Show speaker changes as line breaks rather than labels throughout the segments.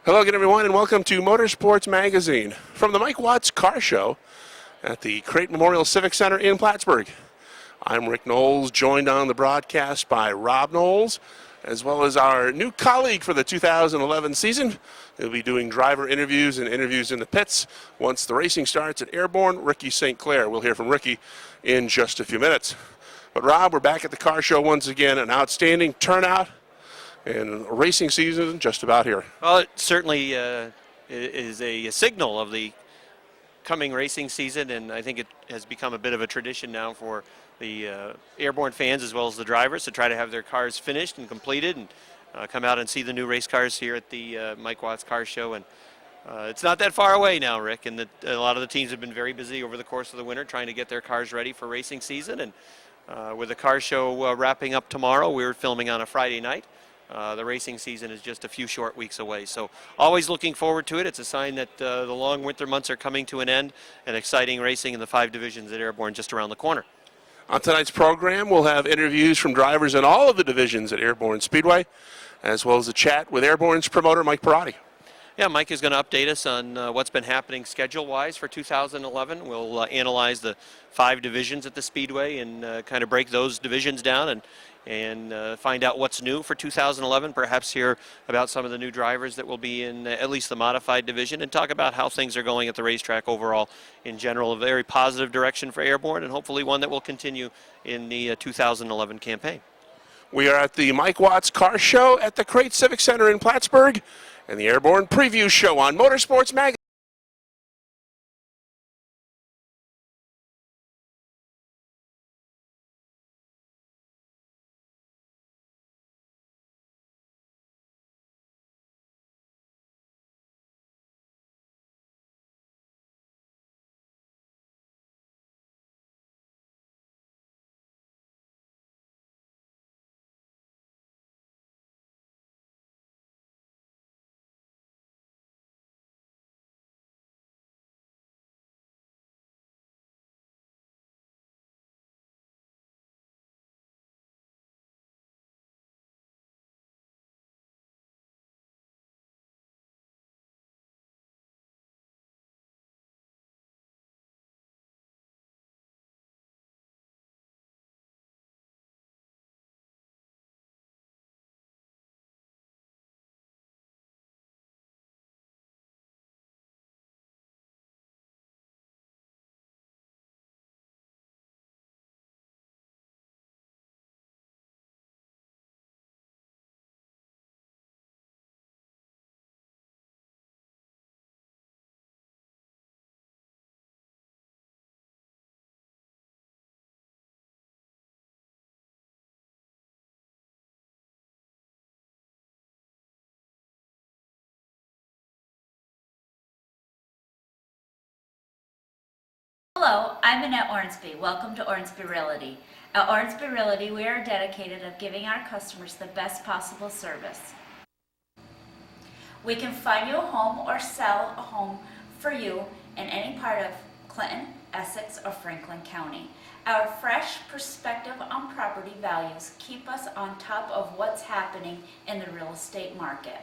Hello again, everyone, and welcome to Motorsports Magazine from the Mike Watts Car Show at the Crate Memorial Civic Center in Plattsburgh. I'm Rick Knowles, joined on the broadcast by Rob Knowles, as well as our new colleague for the 2011 season. He'll be doing driver interviews and interviews in the pits once the racing starts at Airborne, Ricky St. Clair. We'll hear from Ricky in just a few minutes. But Rob, we're back at the car show once again, an outstanding turnout. And racing season just about here.
Well, it certainly is a signal of the coming racing season, and I think it has become a bit of a tradition now for the Airborne fans as well as the drivers to try to have their cars finished and completed and come out and see the new race cars here at the Mike Watts Car Show. And it's not that far away now, Rick, and a lot of the teams have been very busy over the course of the winter trying to get their cars ready for racing season. And with the car show wrapping up tomorrow, we're filming on a Friday night. The racing season is just a few short weeks away, so always looking forward to it. It's a sign that the long winter months are coming to an end, and exciting racing in the 5 divisions at Airborne just around the corner.
On tonight's program, we'll have interviews from drivers in all of the divisions at Airborne Speedway, as well as a chat with Airborne's promoter, Mike Perotti.
Yeah, Mike is going to update us on what's been happening schedule-wise for 2011. We'll analyze the 5 divisions at the Speedway and kind of break those divisions down and find out what's new for 2011, perhaps hear about some of the new drivers that will be in at least the modified division, and talk about how things are going at the racetrack overall in general. A very positive direction for Airborne, and hopefully one that will continue in the 2011 campaign.
We are at the Mike Watts Car Show at the Crate Civic Center in Plattsburgh, and the Airborne Preview Show on Motorsports Magazine.
Hello, I'm Annette Ornsby. Welcome to Ornsby Realty. At Ornsby Realty, we are dedicated of giving our customers the best possible service. We can find you a home or sell a home for you in any part of Clinton, Essex, or Franklin County. Our fresh perspective on property values keep us on top of what's happening in the real estate market.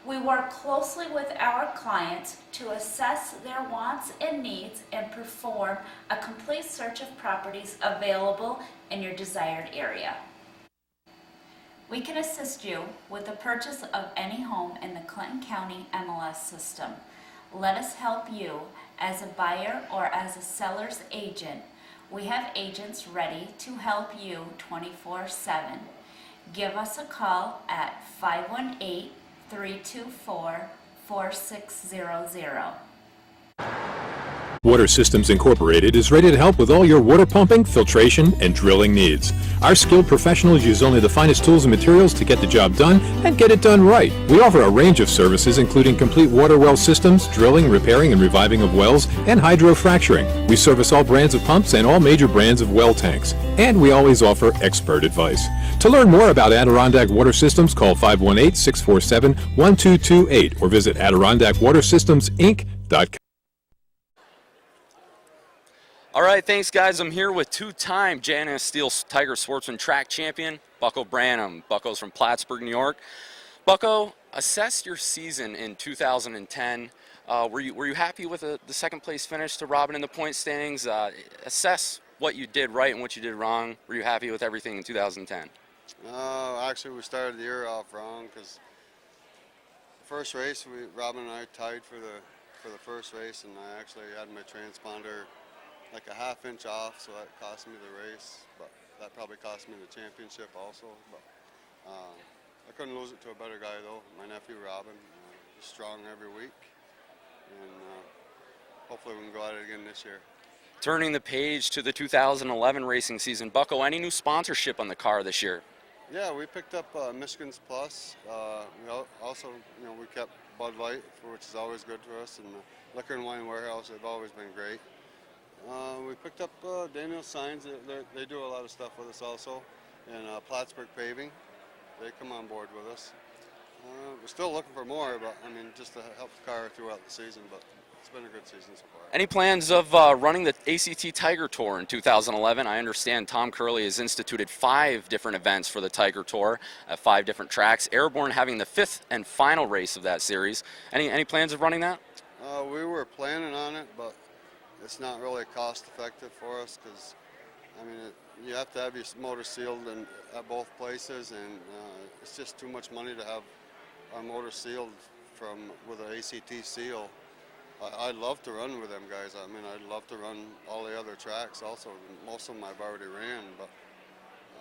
We work closely with our clients to assess their wants and needs and perform a complete search of properties available in your desired area. We can assist you with the purchase of any home in the Clinton County MLS system. Let us help you as a buyer or as a seller's agent. We have agents ready to help you 24/7. Give us a call at 518-324-4600.
Water Systems Incorporated is ready to help with all your water pumping, filtration, and drilling needs. Our skilled professionals use only the finest tools and materials to get the job done and get it done right. We offer a range of services including complete water well systems, drilling, repairing, and reviving of wells, and hydrofracturing. We service all brands of pumps and all major brands of well tanks. And we always offer expert advice. To learn more about Adirondack Water Systems, call 518-647-1228 or visit AdirondackWaterSystemsInc.com.
All right, thanks, guys. I'm here with two-time Janus Steel Tiger Sportsman track champion, Bucko Branham. Bucko's from Plattsburgh, New York. Bucko, assess your season in 2010. Were you happy with the second place finish to Robin in the point standings? Assess what you did right and what you did wrong. Were you happy with everything in 2010?
Actually, we started the year off wrong because the first race, Robin and I tied for the first race, and I actually had my transponder like a half-inch off, so that cost me the race. But that probably cost me the championship also. But I couldn't lose it to a better guy though. My nephew Robin, he's strong every week, and hopefully we can go at it again this year.
Turning the page to the 2011 racing season, Bucko, any new sponsorship on the car this year?
Yeah, we picked up Michigan's Plus. We also, we kept Bud Light, which is always good for us, and the Liquor and Wine Warehouse have always been great. We picked up Daniel Signs. They do a lot of stuff with us also, and Plattsburgh Paving. They come on board with us. We're still looking for more, but I mean, just to help the car throughout the season. But it's been a good season so far.
Any plans of running the ACT Tiger Tour in 2011? I understand Tom Curley has instituted 5 different events for the Tiger Tour at 5 different tracks. Airborne having the 5th and final race of that series. Any plans of running that?
We were planning on it, but it's not really cost effective for us because, I mean, you have to have your motor sealed at both places, and it's just too much money to have our motor sealed with an ACT seal. I'd love to run with them guys. I mean, I'd love to run all the other tracks also. Most of them I've already ran, but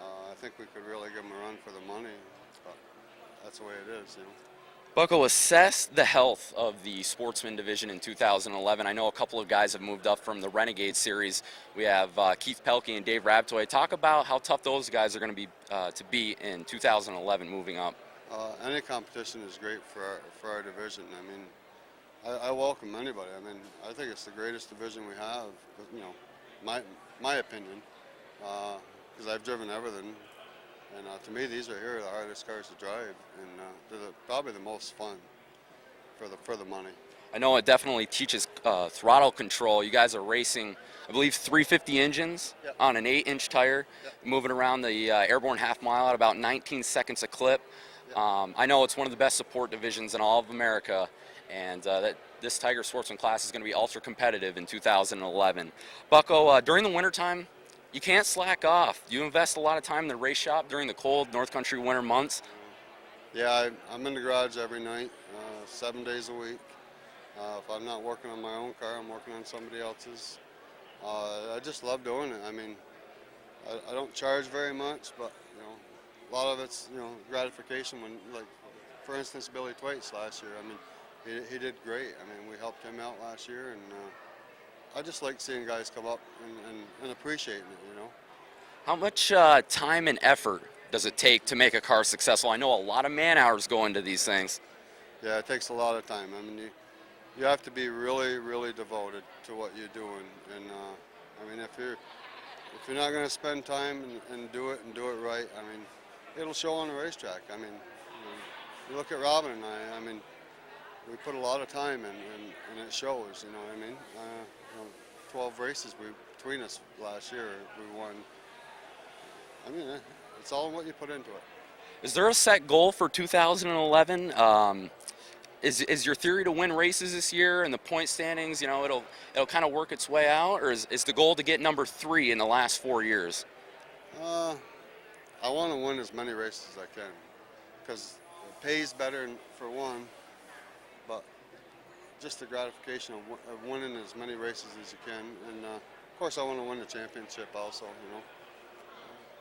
I think we could really give them a run for the money. But that's the way it is,
Bucko, assess the health of the Sportsman Division in 2011. I know a couple of guys have moved up from the Renegade series. We have Keith Pelkey and Dave Rabtoy. Talk about how tough those guys are going to be in 2011 moving up.
Any competition is great for our division. I mean, I welcome anybody. I mean, I think it's the greatest division we have. My opinion, because I've driven everything. And to me, these are the hardest cars to drive, and they're probably the most fun for the money.
I know it definitely teaches throttle control. You guys are racing, I believe, 350 engines on an 8-inch tire, moving around the Airborne half mile at about 19 seconds a clip. I know it's one of the best support divisions in all of America, and that this Tiger Sportsman class is going to be ultra competitive in 2011. Bucko, during the wintertime, you can't slack off. You invest a lot of time in the race shop during the cold North Country winter months.
Yeah, I'm in the garage every night, 7 days a week. If I'm not working on my own car, I'm working on somebody else's. I just love doing it. I mean, I don't charge very much, but a lot of it's gratification. When, like, for instance, Billy Twaits last year. I mean, he did great. I mean, we helped him out last year, and I just like seeing guys come up and appreciating it,
How much time and effort does it take to make a car successful? I know a lot of man hours go into these things.
Yeah, it takes a lot of time. I mean, you have to be really, really devoted to what you're doing. And I mean, if you're not going to spend time and do it right, I mean, it'll show on the racetrack. I mean, you look at Robin and I mean, we put a lot of time in, and it shows, you know what I mean? 12 races between us last year, we won. I mean, it's all what you put into it.
Is there a set goal for 2011? Is your theory to win races this year and the point standings, it'll kind of work its way out, or is the goal to get number 3 in the last 4 years?
I want to win as many races as I can, because it pays better for one, but just the gratification of winning as many races as you can, and of course I want to win the championship also,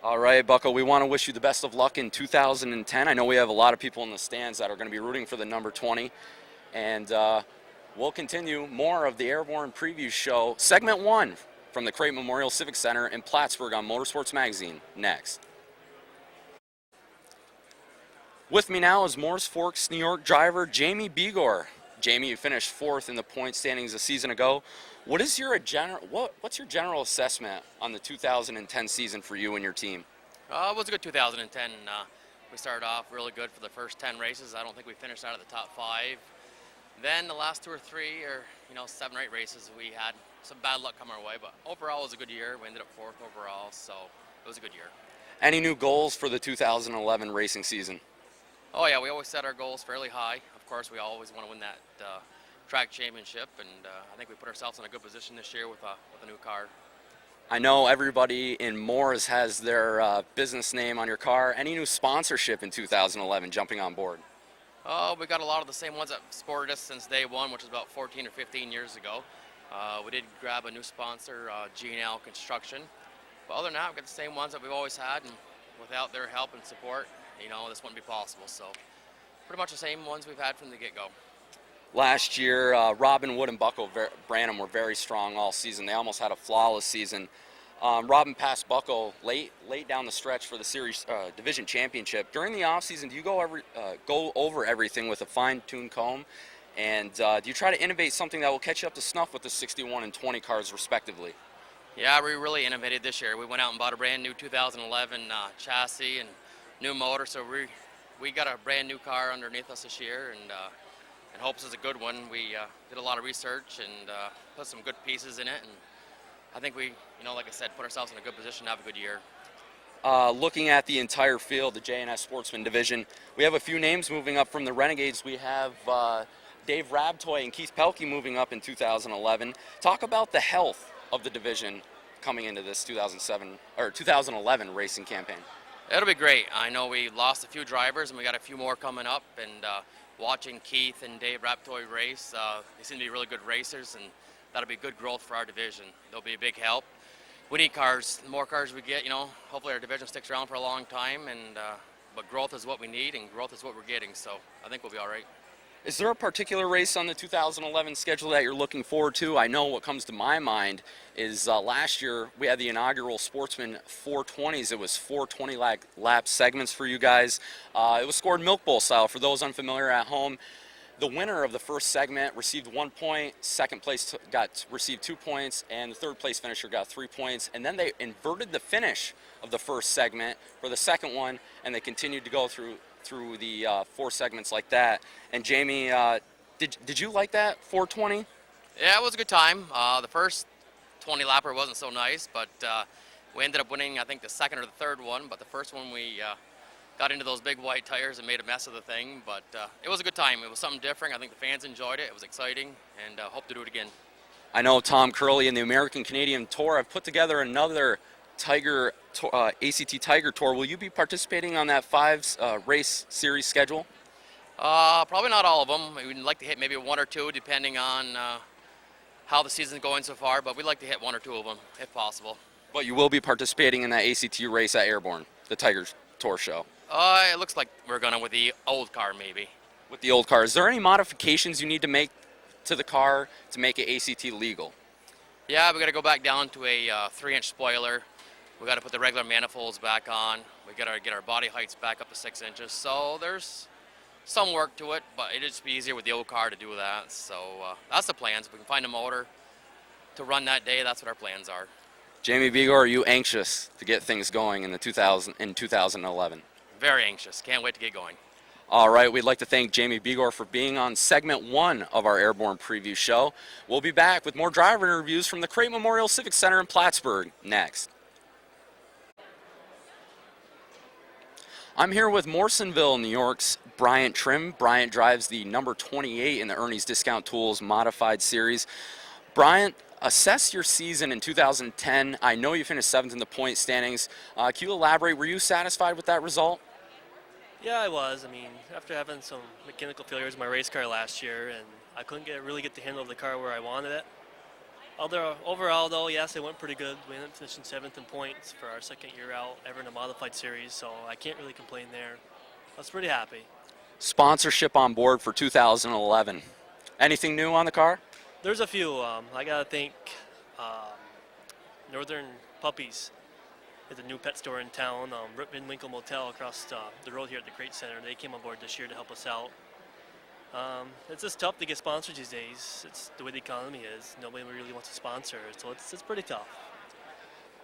All right, Bucko, we want to wish you the best of luck in 2010. I know we have a lot of people in the stands that are going to be rooting for the number 20, and we'll continue more of the Airborne Preview Show, Segment 1 from the Crate Memorial Civic Center in Plattsburgh on Motorsports Magazine, next. With me now is Morris Forks, New York driver Jamie Begor. Jamie, you finished 4th in the point standings a season ago. What's your general assessment on the 2010 season for you and your team?
It was a good 2010. We started off really good for the first 10 races. I don't think we finished out of the top 5. Then the last 2 or 3, or 7 or 8 races, we had some bad luck come our way. But overall, it was a good year. We ended up 4th overall, so it was a good year.
Any new goals for the 2011 racing season?
Oh yeah, we always set our goals fairly high. Of course, we always want to win that track championship, and I think we put ourselves in a good position this year with a new car.
I know everybody in Moores has their business name on your car. Any new sponsorship in 2011 jumping on board?
Oh, we got a lot of the same ones that supported us since day one, which was about 14 or 15 years ago. We did grab a new sponsor, G&L Construction. But other than that, we've got the same ones that we've always had, and without their help and support, this wouldn't be possible. So pretty much the same ones we've had from the get-go.
Last year, Robin, Wood, and Bucko Branham were very strong all season. They almost had a flawless season. Robin passed Bucko late down the stretch for the series division championship. During the offseason, do you go over everything with a fine-tuned comb? And do you try to innovate something that will catch you up to snuff with the 61 and 20 cars respectively?
Yeah, we really innovated this year. We went out and bought a brand new 2011 chassis and new motor, so we got a brand new car underneath us this year, and hopes is a good one. We did a lot of research and put some good pieces in it, and I think we, like I said, put ourselves in a good position to have a good year.
Looking at the entire field, the J&S Sportsman Division, we have a few names moving up from the Renegades. We have Dave Rabtoy and Keith Pelkey moving up in 2011. Talk about the health of the division coming into this 2011 racing campaign.
It'll be great. I know we lost a few drivers and we got a few more coming up, and watching Keith and Dave Rabtoy race, they seem to be really good racers, and that'll be good growth for our division. They'll be a big help. We need cars. The more cars we get, hopefully our division sticks around for a long time, and but growth is what we need, and growth is what we're getting, so I think we'll be all right.
Is there a particular race on the 2011 schedule that you're looking forward to? I know what comes to my mind is last year we had the inaugural Sportsman 420s. It was 420 lap segments for you guys. It was scored Milk Bowl style. For those unfamiliar at home, the winner of the first segment received 1 point, second place received 2 points, and the third place finisher got 3 points. And then they inverted the finish of the first segment for the second one, and they continued to go through the 4 segments like that. And Jamie, did you like that 420?
Yeah, it was a good time. The first 20 lapper wasn't so nice, but we ended up winning, I think, the second or the third one. But the first one we got into those big white tires and made a mess of the thing. But it was a good time. It was something different. I think the fans enjoyed it. It was exciting, and hope to do it again.
I know Tom Curley and the American Canadian Tour have put together another ACT Tiger Tour. Will you be participating on that 5 race series schedule?
Probably not all of them. We'd like to hit maybe 1 or 2, depending on how the season's going so far, but we'd like to hit 1 or 2 of them, if possible.
But you will be participating in that ACT race at Airborne, the Tiger Tour show?
It looks like we're going to with the old car, maybe.
With the old car. Is there any modifications you need to make to the car to make it ACT legal?
Yeah, we got to go back down to a 3-inch spoiler. We got to put the regular manifolds back on. We got to get our body heights back up to 6 inches. So there's some work to it, but it'd just be easier with the old car to do that. So that's the plans. If we can find a motor to run that day, that's what our plans are.
Jamie Bigor, are you anxious to get things going in 2011?
Very anxious. Can't wait to get going.
All right, we'd like to thank Jamie Bigor for being on segment 1 of our Airborne Preview show. We'll be back with more driver interviews from the Crate Memorial Civic Center in Plattsburgh next. I'm here with Morrisonville, New York's Bryan Trim. Bryant drives the number 28 in the Ernie's Discount Tools Modified Series. Bryant, assess your season in 2010. I know you finished 7th in the point standings. Can you elaborate? Were you satisfied with that result?
Yeah, I was. I mean, after having some mechanical failures in my race car last year, and I couldn't really get the handle of the car where I wanted it. Although overall, though, yes, it went pretty good. We ended up finishing 7th in points for our second year out ever in a modified series, so I can't really complain there. I was pretty happy.
Sponsorship on board for 2011. Anything new on the car?
There's a few. I gotta thank Northern Puppies. It's a new pet store in town, Rip Van Winkle Motel across the road here at the Crate Center. They came on board this year to help us out. It's just tough to get sponsors these days. It's the way the economy is. Nobody really wants to sponsor, so it's pretty tough.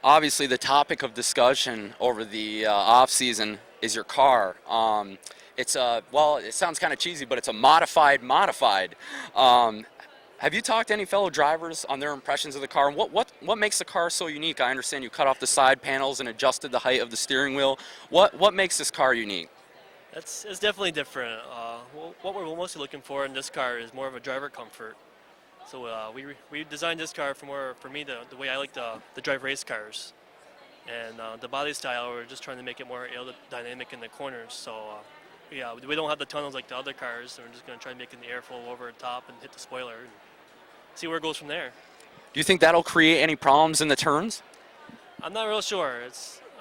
Obviously, the topic of discussion over the off-season is your car. It's well, it sounds kind of cheesy, but it's a modified. Have you talked to any fellow drivers on their impressions of the car? What makes the car so unique? I understand you cut off the side panels and adjusted the height of the steering wheel. What makes this car unique?
It's definitely different. What we're mostly looking for in this car is more of a driver comfort. So we designed this car for me the way I like to drive race cars. And the body style, we're just trying to make it more aerodynamic in the corners. So yeah, we don't have the tunnels like the other cars. So we're just going to try and make the airflow over the top and hit the spoiler and see where it goes from there.
Do you think that'll create any problems in the turns?
I'm not real sure.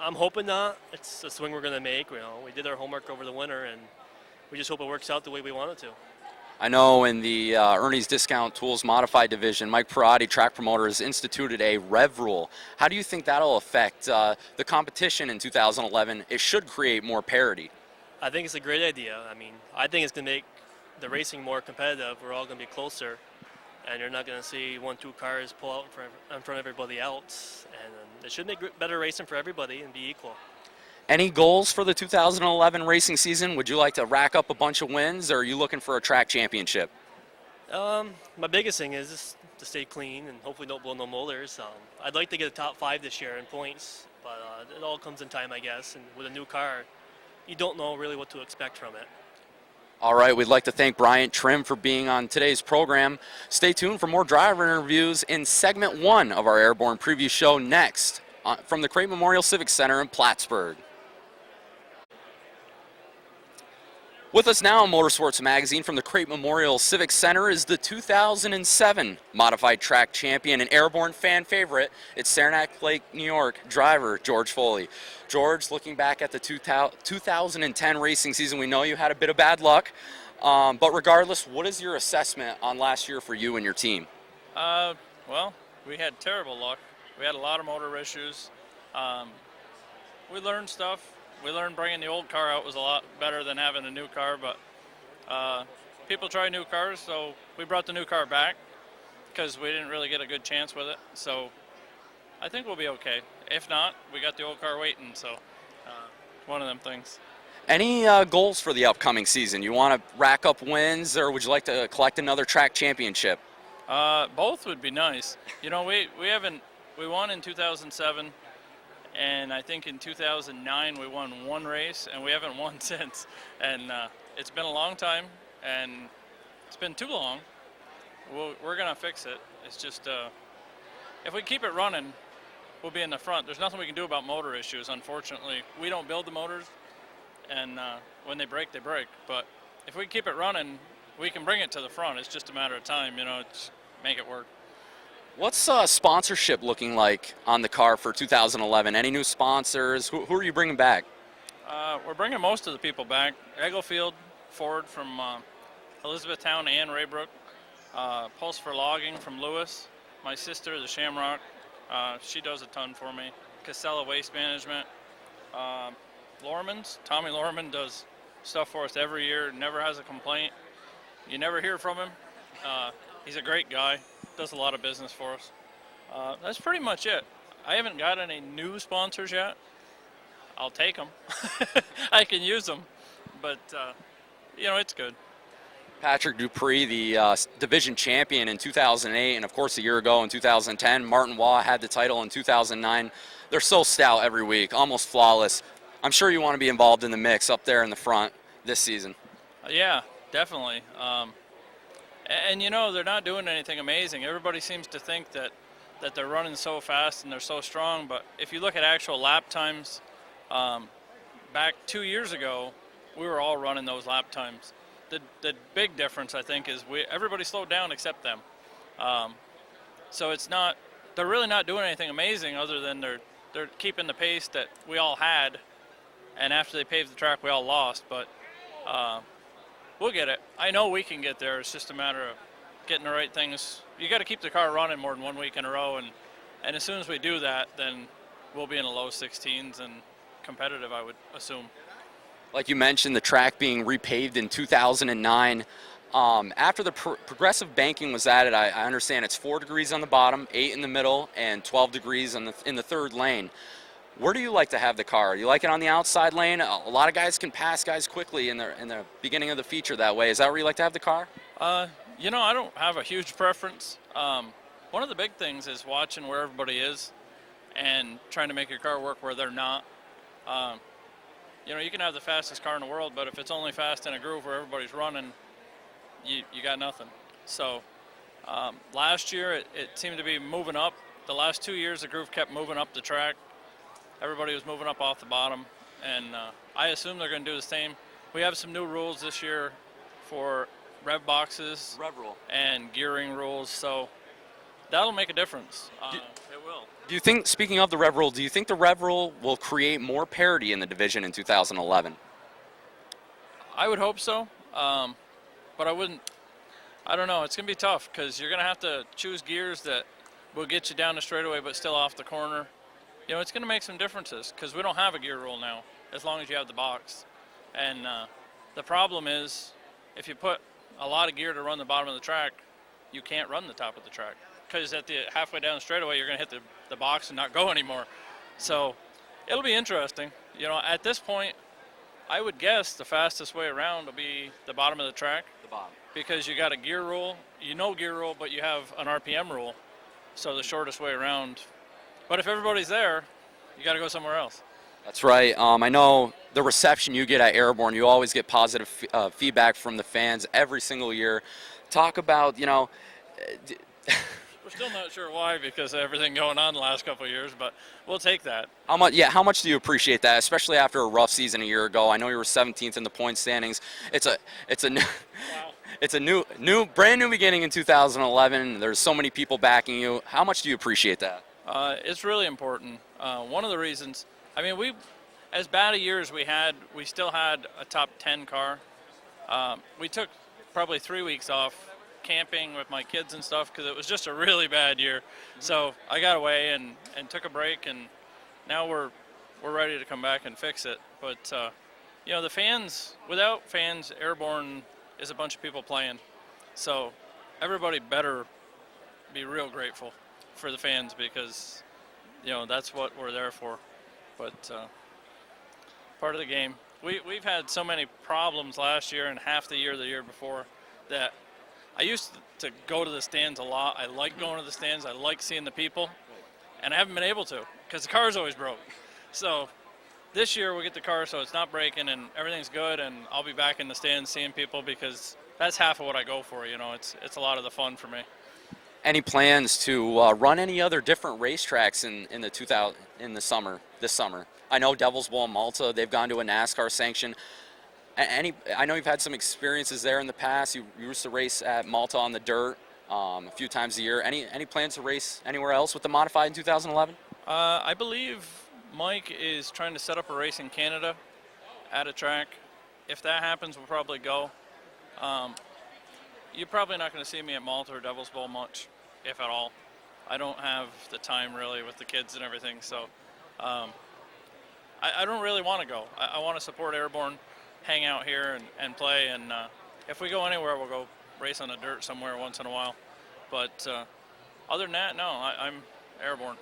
I'm hoping not. It's a swing we're going to make. We did our homework over the winter, and we just hope it works out the way we want it to.
I know in the Ernie's Discount Tools Modified Division, Mike Perotti, track promoter, has instituted a rev rule. How do you think that'll affect the competition in 2011? It should create more parity.
I think it's a great idea. I think it's going to make the racing more competitive. We're all going to be closer, and you're not going to see 1-2 cars pull out in front of everybody else. And it should make better racing for everybody and be equal.
Any goals for the 2011 racing season? Would you like to rack up a bunch of wins, or are you looking for a track championship?
My biggest thing is just to stay clean and hopefully don't blow no motors. I'd like to get a top 5 this year in points, but it all comes in time, I guess. And with a new car, you don't know really what to expect from it.
All right, we'd like to thank Bryan Trim for being on today's program. Stay tuned for more driver interviews in segment 1 of our Airborne Preview show next from the Crate Memorial Civic Center in Plattsburgh. With us now on Motorsports Magazine from the Crate Memorial Civic Center is the 2007 Modified Track Champion and Airborne fan favorite. It's Saranac Lake, New York driver George Foley. George, looking back at the 2010 racing season, we know you had a bit of bad luck, but regardless, what is your assessment on last year for you and your team?
Well, we had terrible luck. We had a lot of motor issues. We learned stuff. We learned bringing the old car out was a lot better than having a new car, but people try new cars, so we brought the new car back because we didn't really get a good chance with it. So I think we'll be okay. If not, we got the old car waiting, so one of them things.
Any goals for the upcoming season? You want to rack up wins, or would you like to collect another track championship?
Both would be nice. We won in 2007. And I think in 2009 we won one race, and we haven't won since. And it's been a long time, and it's been too long. We're going to fix it. It's just if we keep it running, we'll be in the front. There's nothing we can do about motor issues, unfortunately. We don't build the motors, and when they break, they break. But if we keep it running, we can bring it to the front. It's just a matter of time, just make it work.
What's sponsorship looking like on the car for 2011? Any new sponsors? Who are you bringing back?
We're bringing most of the people back. Egglefield Ford from Elizabethtown and Raybrook. Pulse for Logging from Lewis. My sister, the Shamrock, she does a ton for me. Casella Waste Management. Lorman's, Tommy Lorman does stuff for us every year, never has a complaint. You never hear from him. He's a great guy. Does a lot of business for us. That's pretty much it. I haven't got any new sponsors yet. I'll take them. I can use them, but it's good.
Patrick Dupree, the division champion in 2008, and of course a year ago in 2010. Martin Waugh had the title in 2009. They're so stout every week, almost flawless. I'm sure you want to be involved in the mix up there in the front this season.
Yeah, definitely. And they're not doing anything amazing. Everybody seems to think that they're running so fast and they're so strong, but if you look at actual lap times, back 2 years ago, we were all running those lap times. The big difference, I think, is everybody slowed down except them. So they're really not doing anything amazing other than they're keeping the pace that we all had, and after they paved the track, we all lost, but we'll get it. I know we can get there. It's just a matter of getting the right things. You got to keep the car running more than 1 week in a row, and as soon as we do that, then we'll be in the low 16s and competitive, I would assume.
Like you mentioned, the track being repaved in 2009. After the progressive banking was added, I understand it's 4 degrees on the bottom, 8 in the middle, and 12 degrees in the third lane. Where do you like to have the car? You like it on the outside lane? A lot of guys can pass guys quickly in the beginning of the feature that way. Is that where you like to have the car?
I don't have a huge preference. One of the big things is watching where everybody is and trying to make your car work where they're not. you know, you can have the fastest car in the world, but if it's only fast in a groove where everybody's running, you got nothing. So last year it seemed to be moving up. The last 2 years the groove kept moving up the track. Everybody was moving up off the bottom, and I assume they're going to do the same. We have some new rules this year for rev boxes,
Rev rule.
and gearing rules, so that'll make a difference. It will.
Do you think, speaking of the rev rule, do you think the rev rule will create more parity in the division in 2011?
I would hope so, but I wouldn't. I don't know. It's going to be tough because you're going to have to choose gears that will get you down the straightaway but still off the corner. You know, it's going to make some differences because we don't have a gear rule now as long as you have the box. And the problem is if you put a lot of gear to run the bottom of the track, you can't run the top of the track because at the halfway down the straightaway you're going to hit the box and not go anymore. So it'll be interesting. You know, at this point, I would guess the fastest way around will be the bottom of the track.
The bottom.
Because you got a gear rule, gear rule, but you have an RPM rule. So the shortest way around. But if everybody's there, you got to go somewhere else.
That's right. I know the reception you get at Airborne, you always get positive feedback from the fans every single year. Talk about, you know,
We're still not sure why because of everything going on the last couple of years, but we'll take that.
how much do you appreciate that, especially after a rough season a year ago? I know you were 17th in the point standings. It's a new
Wow.
it's a brand new beginning in 2011. There's so many people backing you. How much do you appreciate that?
It's really important. One of the reasons, I mean, as bad a year as we still had a top 10 car. We took probably 3 weeks off camping with my kids and stuff because it was just a really bad year. So I got away and took a break, and now we're ready to come back and fix it. But you know, the fans, without fans, Airborne is a bunch of people playing. So everybody better be real grateful for the fans because, you know, that's what we're there for. But part of the game. We've had so many problems last year and half the year before that I used to go to the stands a lot. I like going to the stands. I like seeing the people. And I haven't been able to because the car's always broke. So this year we'll get the car so it's not breaking and everything's good, and I'll be back in the stands seeing people because that's half of what I go for. You know, it's a lot of the fun for me.
Any plans to run any other different racetracks in the summer? This summer, I know Devil's Bowl and Malta. They've gone to a NASCAR sanction. I know you've had some experiences there in the past. You used to race at Malta on the dirt a few times a year. Any plans to race anywhere else with the modified in 2011?
I believe Mike is trying to set up a race in Canada at a track. If that happens, we'll probably go. You're probably not going to see me at Malta or Devil's Bowl much, if at all. I don't have the time really with the kids and everything, so I don't really want to go. I want to support Airborne, hang out here and play, and if we go anywhere, we'll go race on the dirt somewhere once in a while. But other than that, no, I'm Airborne.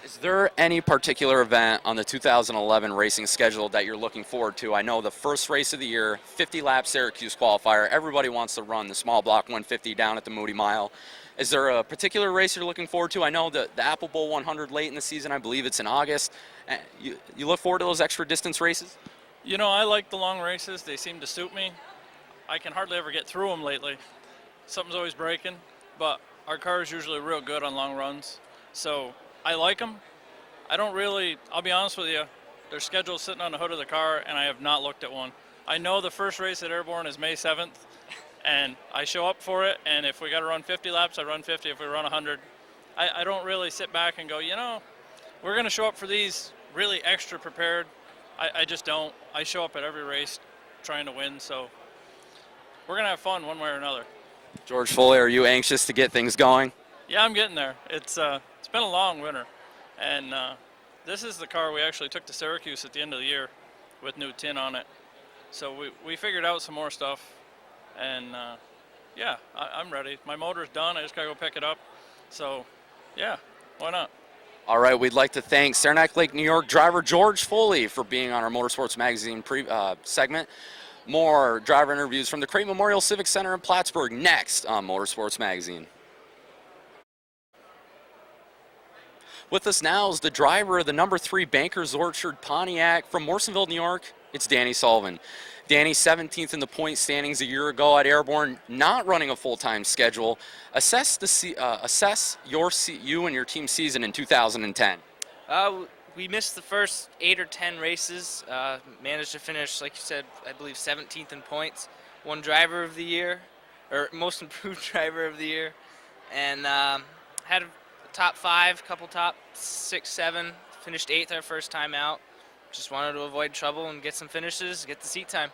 Is there any particular event on the 2011 racing schedule that you're looking forward to? I know the first race of the year, 50-lap Syracuse qualifier. Everybody wants to run the small block 150 down at the Moody Mile. Is there a particular race you're looking forward to? I know the Apple Bowl 100 late in the season. I believe it's in August. You look forward to those extra distance races?
You know, I like the long races. They seem to suit me. I can hardly ever get through them lately. Something's always breaking, but our car is usually real good on long runs. So I like them. I don't really, I'll be honest with you, their schedule's sitting on the hood of the car, and I have not looked at one. I know the first race at Airborne is May 7th, and I show up for it, and if we got to run 50 laps, I run 50. If we run 100, I don't really sit back and go, you know, we're going to show up for these really extra prepared. I just don't. I show up at every race trying to win, so we're going to have fun one way or another.
George Foley, are you anxious to get things going?
Yeah, I'm getting there. It's been a long winter, and this is the car we actually took to Syracuse at the end of the year with new tin on it. So we figured out some more stuff, and yeah, I'm ready. My motor's done. I just gotta go pick it up. So yeah, why not?
All right, we'd like to thank Saranac Lake, New York driver George Foley for being on our Motorsports Magazine segment. More driver interviews from the Creighton Memorial Civic Center in Plattsburgh next on Motorsports Magazine. With us now is the driver of the number 3 Banker's Orchard Pontiac from Morrisonville, New York. It's Danny Sullivan. Danny, 17th in the point standings a year ago at Airborne, not running a full-time schedule. Assess you and your team season in 2010.
We missed the first 8 or 10 races. Managed to finish, like you said, I believe 17th in points. Won driver of the year, or most improved driver of the year, and had a top 5, couple top 6, 7. Finished 8th our first time out. Just wanted to avoid trouble and get some finishes, get the seat time.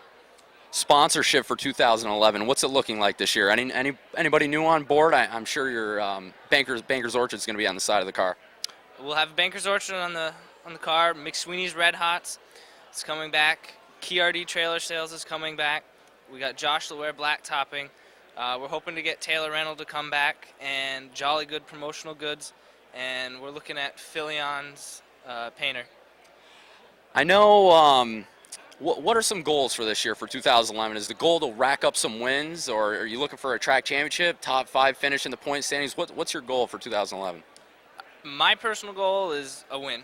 Sponsorship for 2011. What's it looking like this year? Anybody new on board? I'm sure your Banker's Orchard is going to be on the side of the car.
We'll have Banker's Orchard on the car. McSweeney's Red Hots is coming back. Key RD Trailer Sales is coming back. We got Josh LeWare Black Topping. We're hoping to get Taylor Reynolds to come back, and Jolly Good Promotional Goods, and we're looking at Philion's Painter.
I know. What are some goals for this year for 2011? Is the goal to rack up some wins, or are you looking for a track championship, top 5 finish in the point standings? What's your goal for 2011?
My personal goal is a win.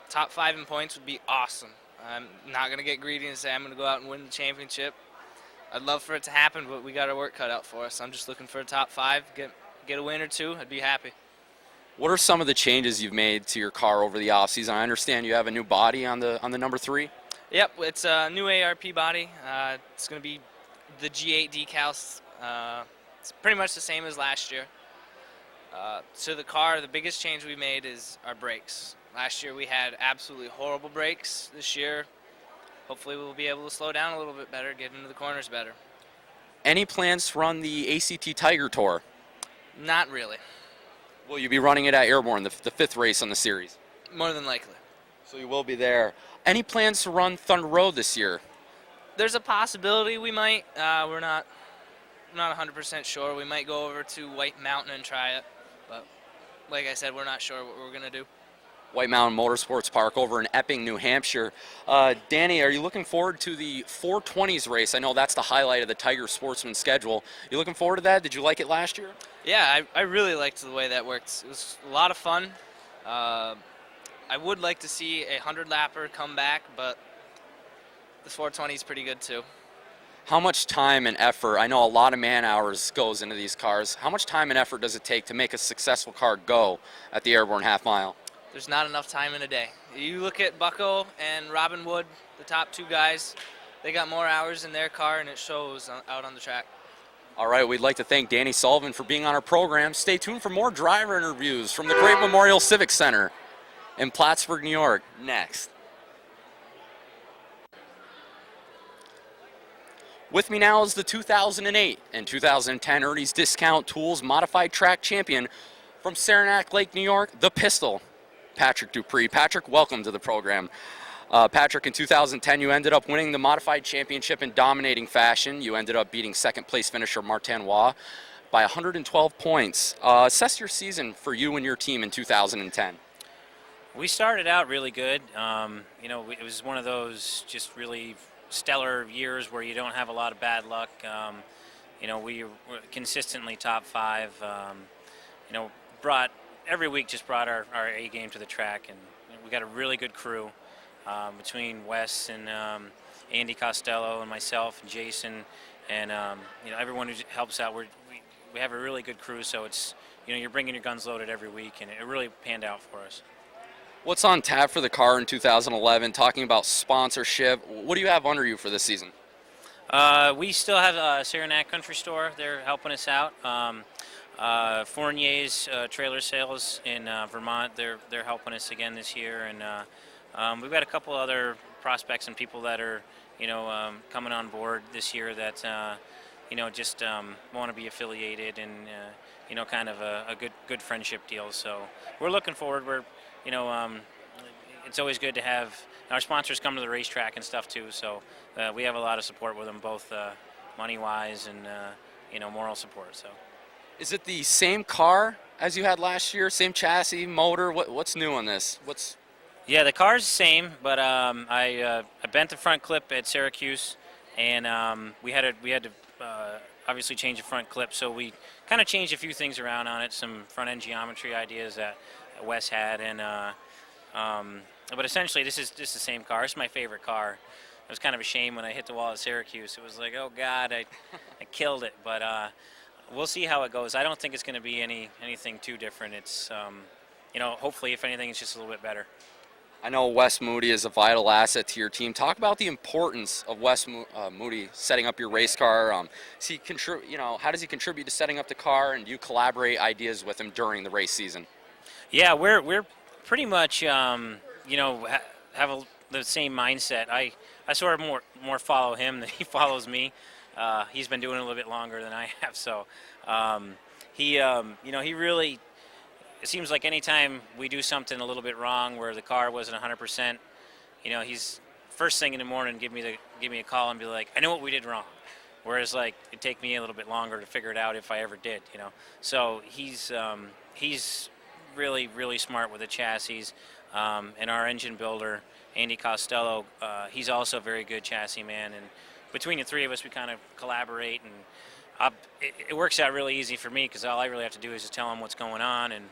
Top 5 in points would be awesome. I'm not going to get greedy and say I'm going to go out and win the championship. I'd love for it to happen, but we got our work cut out for us. I'm just looking for a top 5, get a win or 2. I'd be happy.
What are some of the changes you've made to your car over the offseason? I understand you have a new body on the number 3.
Yep, it's a new ARP body. It's going to be the G8 decals. It's pretty much the same as last year. To the car, the biggest change we made is our brakes. Last year we had absolutely horrible brakes. This year, hopefully we'll be able to slow down a little bit better, get into the corners better.
Any plans to run the ACT Tiger Tour?
Not really.
Will you be running it at Airborne, the 5th race on the series?
More than likely.
So you will be there. Any plans to run Thunder Road this year?
There's a possibility we might. We're not 100% sure. We might go over to White Mountain and try it. But like I said, we're not sure what we're going to do.
White Mountain Motorsports Park over in Epping, New Hampshire. Danny, are you looking forward to the 420s race? I know that's the highlight of the Tiger Sportsman schedule. You looking forward to that? Did you like it last year?
Yeah, I really liked the way that worked. It was a lot of fun. I would like to see a 100-lapper come back, but the 420 is pretty good too.
How much time and effort, I know a lot of man hours goes into these cars, how much time and effort does it take to make a successful car go at the Airborne half mile?
There's not enough time in a day. You look at Bucko and Robin Wood, the top 2 guys, they got more hours in their car and it shows out on the track.
All right, we'd like to thank Danny Sullivan for being on our program. Stay tuned for more driver interviews from the Great Memorial Civic Center in Plattsburgh, New York, next. With me now is the 2008 and 2010 Ernie's Discount Tools Modified Track Champion from Saranac Lake, New York, the Pistol, Patrick Dupree. Patrick, welcome to the program. Patrick, in 2010, you ended up winning the Modified Championship in dominating fashion. You ended up beating second-place finisher Martin Waugh by 112 points. Assess your season for you and your team in 2010.
We started out really good. It was one of those just really stellar years where you don't have a lot of bad luck. We were consistently top 5. Every week just brought our A game to the track, and we got a really good crew between Wes and Andy Costello and myself and Jason and everyone who helps out. We have a really good crew, so it's you're bringing your guns loaded every week, and it really panned out for us.
What's on tap for the car in 2011? Talking about sponsorship, what do you have under you for this season?
We still have Saranac Country Store. They're helping us out. Fournier's Trailer Sales in Vermont. They're helping us again this year, and we've got a couple other prospects and people that are coming on board this year that just want to be affiliated and kind of a good friendship deal. So we're looking forward. It's always good to have our sponsors come to the racetrack and stuff too. So we have a lot of support with them, both money-wise and moral support. So.
Is it the same car as you had last year? Same chassis, motor? What's new on this?
Yeah, the car's the same, but I bent the front clip at Syracuse, and we had to obviously change the front clip, so we kind of changed a few things around on it, some front end geometry ideas that Wes had, and but essentially this is the same car. It's my favorite car. It was kind of a shame when I hit the wall at Syracuse. It was like, oh God, I killed it. But we'll see how it goes. I don't think it's going to be anything too different. It's hopefully, if anything, it's just a little bit better.
I know Wes Moody is a vital asset to your team. Talk about the importance of Wes Moody setting up your race car. How does he contribute to setting up the car, and do you collaborate ideas with him during the race season?
Yeah, we're pretty much have the same mindset. I sort of more follow him than he follows me. He's been doing it a little bit longer than I have, so he really. It seems like anytime we do something a little bit wrong where the car wasn't 100%, he's first thing in the morning give me a call and be like, I know what we did wrong. Whereas like it'd take me a little bit longer to figure it out if I ever did, So he's really, really smart with the chassis, and our engine builder, Andy Costello, he's also a very good chassis man, and between the three of us we kind of collaborate, and it works out really easy for me because all I really have to do is just tell them what's going on, and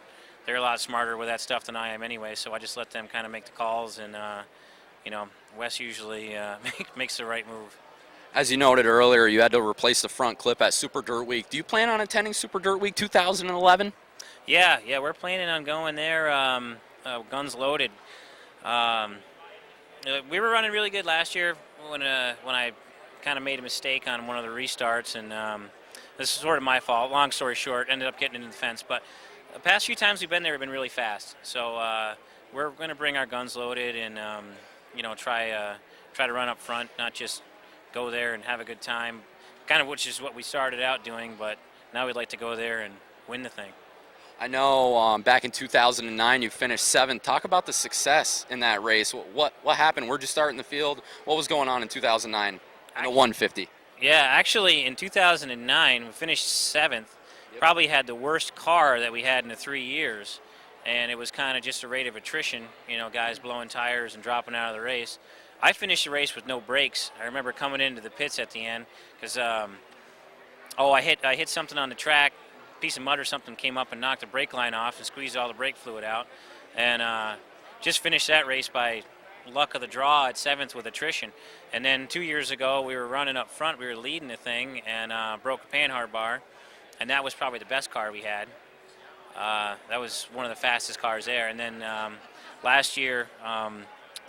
they're a lot smarter with that stuff than I am anyway, so I just let them kind of make the calls, and Wes usually makes the right move.
As you noted earlier, you had to replace the front clip at Super Dirt Week. Do you plan on attending Super Dirt Week 2011?
Yeah, we're planning on going there, guns loaded. We were running really good last year when I kind of made a mistake on one of the restarts, and this is sort of my fault. Long story short, ended up getting into the fence, but the past few times we've been there, we've been really fast. So we're going to bring our guns loaded and try to run up front, not just go there and have a good time, kind of which is what we started out doing, but now we'd like to go there and win the thing.
I know back in 2009 you finished 7th. Talk about the success in that race. What happened? Where'd you start in the field? What was going on in 2009 in the 150?
Yeah, actually in 2009 we finished 7th. Probably had the worst car that we had in the 3 years, and it was kind of just a rate of attrition, guys blowing tires and dropping out of the race. I finished the race with no brakes. I remember coming into the pits at the end because I hit something on the track, piece of mud or something came up and knocked the brake line off and squeezed all the brake fluid out, and just finished that race by luck of the draw at 7th with attrition. And then 2 years ago we were running up front, we were leading the thing, and broke a panhard bar. And that was probably the best car we had. That was one of the fastest cars there. And then last year,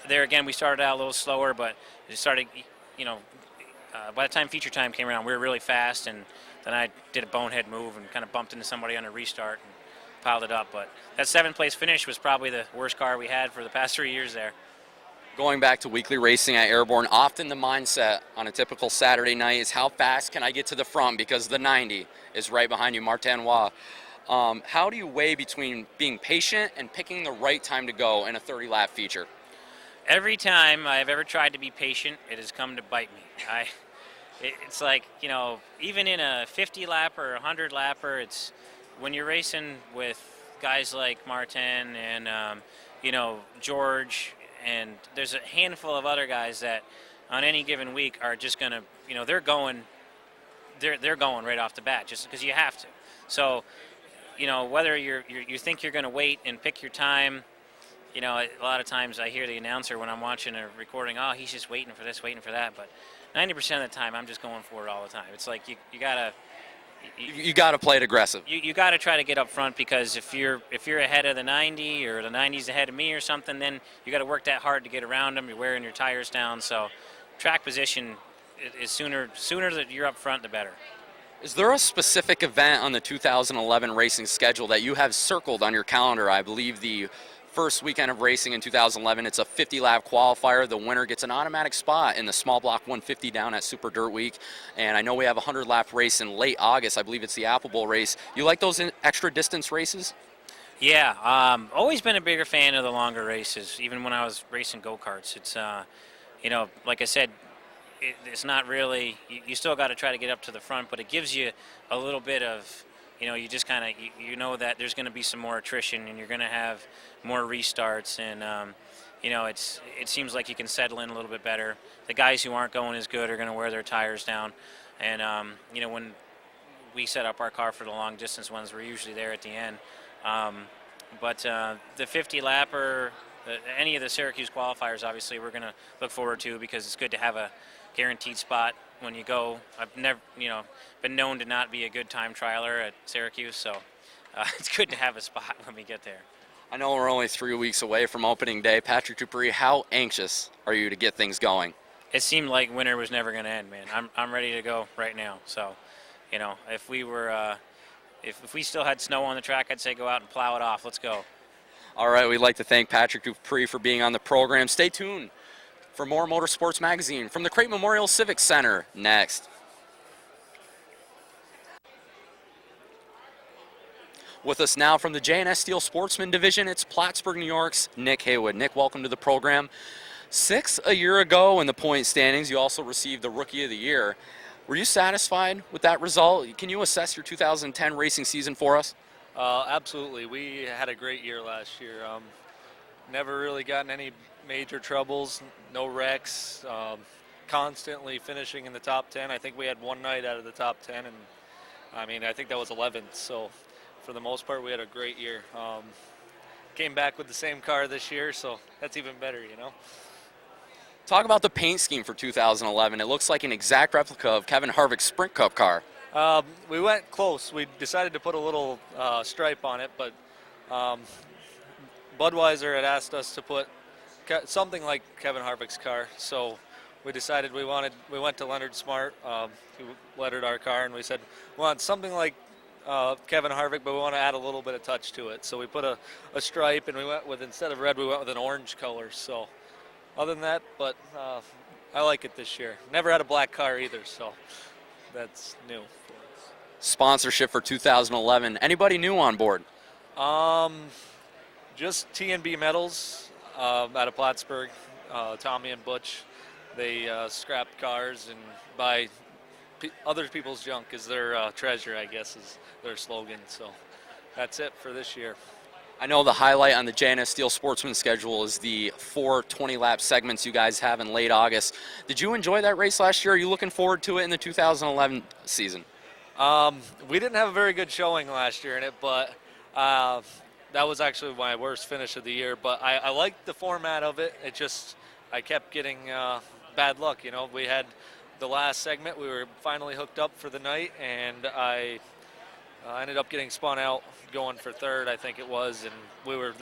there again, we started out a little slower, but it started, by the time feature time came around, we were really fast. And then I did a bonehead move and kind of bumped into somebody on a restart and piled it up. But that 7th place finish was probably the worst car we had for the past 3 years there.
Going back to weekly racing at Airborne, often the mindset on a typical Saturday night is how fast can I get to the front because the 90 is right behind you, Martinois. How do you weigh between being patient and picking the right time to go in a 30-lap feature?
Every time I've ever tried to be patient, it has come to bite me. It's like, even in a 50-lapper or 100-lapper, it's when you're racing with guys like Martin and, George, and there's a handful of other guys that on any given week are just going to, they're going right off the bat just because you have to. So, whether you think you're going to wait and pick your time, a lot of times I hear the announcer when I'm watching a recording, oh, he's just waiting for this, waiting for that. But 90% of the time, I'm just going for it all the time. It's like you gotta.
You got to play it aggressive.
You got to try to get up front because if you're ahead of the 90 or the 90's ahead of me or something, then you got to work that hard to get around them. You're wearing your tires down, so track position is sooner that you're up front, the better.
Is there a specific event on the 2011 racing schedule that you have circled on your calendar? I believe the first weekend of racing in 2011, it's a 50-lap qualifier. The winner gets an automatic spot in the small block 150 down at Super Dirt Week. And I know we have a 100-lap race in late August. I believe it's the Apple Bowl race. You like those extra distance races?
Yeah, always been a bigger fan of the longer races, even when I was racing go-karts. It's, like I said, it's not really, you still got to try to get up to the front, but it gives you a little bit of, you just kind of, you know that there's going to be some more attrition and you're going to have more restarts, and it seems like you can settle in a little bit better. The guys who aren't going as good are going to wear their tires down, and when we set up our car for the long distance ones. We're usually there at the end. But the 50 lapper, any of the Syracuse qualifiers, obviously we're going to look forward to, because it's good to have a guaranteed spot when you go. I've never, been known to not be a good time trialer at Syracuse, so it's good to have a spot when we get there.
I know we're only 3 weeks away from opening day. Patrick Dupree, how anxious are you to get things going?
It seemed like winter was never going to end, man. I'm ready to go right now. So, if we were, if we still had snow on the track, I'd say go out and plow it off. Let's go.
All right, we'd like to thank Patrick Dupree for being on the program. Stay tuned for more Motorsports Magazine from the Crate Memorial Civic Center next. With us now from the J&S Steel Sportsman Division, it's Plattsburgh, New York's Nick Haywood. Nick, welcome to the program. 6 a year ago in the point standings, you also received the Rookie of the Year. Were you satisfied with that result? Can you assess your 2010 racing season for us?
Absolutely. We had a great year last year. Never really gotten any major troubles, no wrecks, constantly finishing in the top 10. I think we had one night out of the top 10, and I think that was 11th. So for the most part, we had a great year. Came back with the same car this year, so that's even better,
Talk about the paint scheme for 2011. It looks like an exact replica of Kevin Harvick's Sprint Cup car.
We went close. We decided to put a little stripe on it, but Budweiser had asked us to put something like Kevin Harvick's car, so we decided we went to Leonard Smart, who lettered our car, and we said we want something like Kevin Harvick, but we want to add a little bit of touch to it. So we put a stripe, and we went with, instead of red, we went with an orange color. So other than that, but I like it this year. Never had a black car either, so that's new.
Sponsorship for 2011. Anybody new on board?
Just T&B Metals out of Plattsburgh, Tommy and Butch. They scrap cars and buy other people's junk is their treasure, I guess, is their slogan. So that's it for this year.
I know the highlight on the J&S Steel Sportsman schedule is the 4 20-lap segments you guys have in late August. Did you enjoy that race last year? Are you looking forward to it in the 2011 season?
We didn't have a very good showing last year in it, but that was actually my worst finish of the year. But I liked the format of it. I kept getting bad luck. We had the last segment, we were finally hooked up for the night, and I ended up getting spun out going for third, I think it was, and we were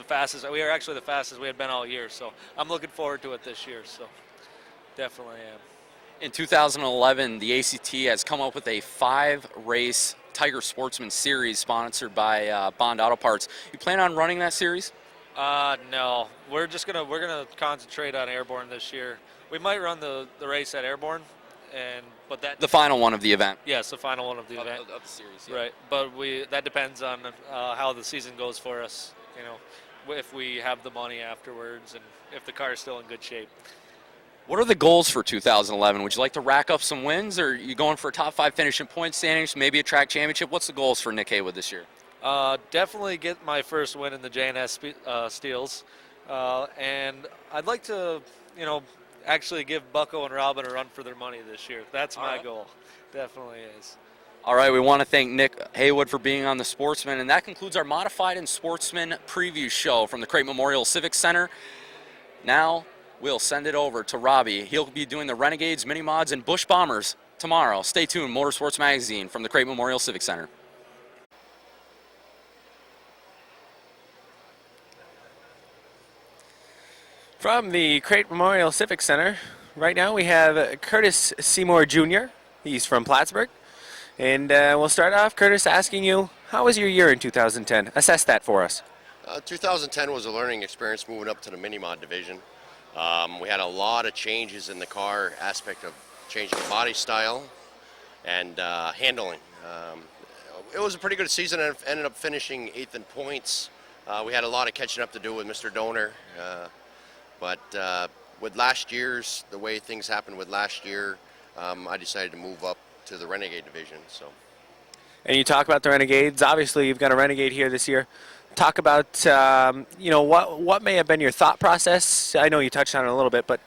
actually the fastest we had been all year, so I'm looking forward to it this year, so definitely am.
In 2011, the ACT has come up with a 5-race Tiger Sportsman Series sponsored by Bond Auto Parts. You plan on running that series?
No, we're gonna concentrate on Airborne this year. We might run the race at Airborne, but
the final one of the event.
Yes, the final one of the event
of the series. Yeah.
Right, but that depends on how the season goes for us. If we have the money afterwards and if the car is still in good shape.
What are the goals for 2011? Would you like to rack up some wins, or are you going for a top 5 finish in point standings, maybe a track championship? What's the goals for Nick Haywood this year?
Definitely get my first win in the J&S Steels, and I'd like to, actually give Bucko and Robin a run for their money this year. That's my goal. Definitely is.
All right, we want to thank Nick Haywood for being on the Sportsman, and that concludes our Modified and Sportsman Preview show from the Crate Memorial Civic Center. Now we'll send it over to Robbie. He'll be doing the Renegades, Mini Mods, and Bush Bombers tomorrow. Stay tuned. Motorsports Magazine from the Crate Memorial Civic Center.
From the Crate Memorial Civic Center, right now we have Curtis Seymour Jr. He's from Plattsburgh. And we'll start off, Curtis, asking you, how was your year in 2010? Assess that for us.
2010 was a learning experience moving up to the Mini Mod division. We had a lot of changes in the car aspect of changing body style and handling. It was a pretty good season and ended up finishing 8th in points. We had a lot of catching up to do with Mr. Donor. But with the way things happened with last year, I decided to move up to the Renegade Division. So.
And you talk about the Renegades. Obviously, you've got a Renegade here this year. Talk about, what may have been your thought process. I know you touched on it a little bit, but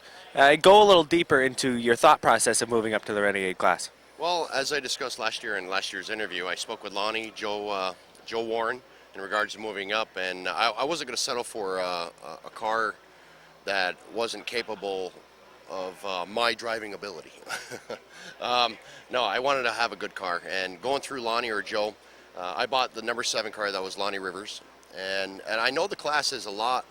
go a little deeper into your thought process of moving up to the Renegade class.
Well, as I discussed last year in last year's interview, I spoke with Lonnie, Joe Warren, in regards to moving up, and I wasn't going to settle for a car that wasn't capable of my driving ability. No, I wanted to have a good car, and going through Lonnie or Joe, I bought the number 7 car that was Lonnie Rivers, and I know the class is a lot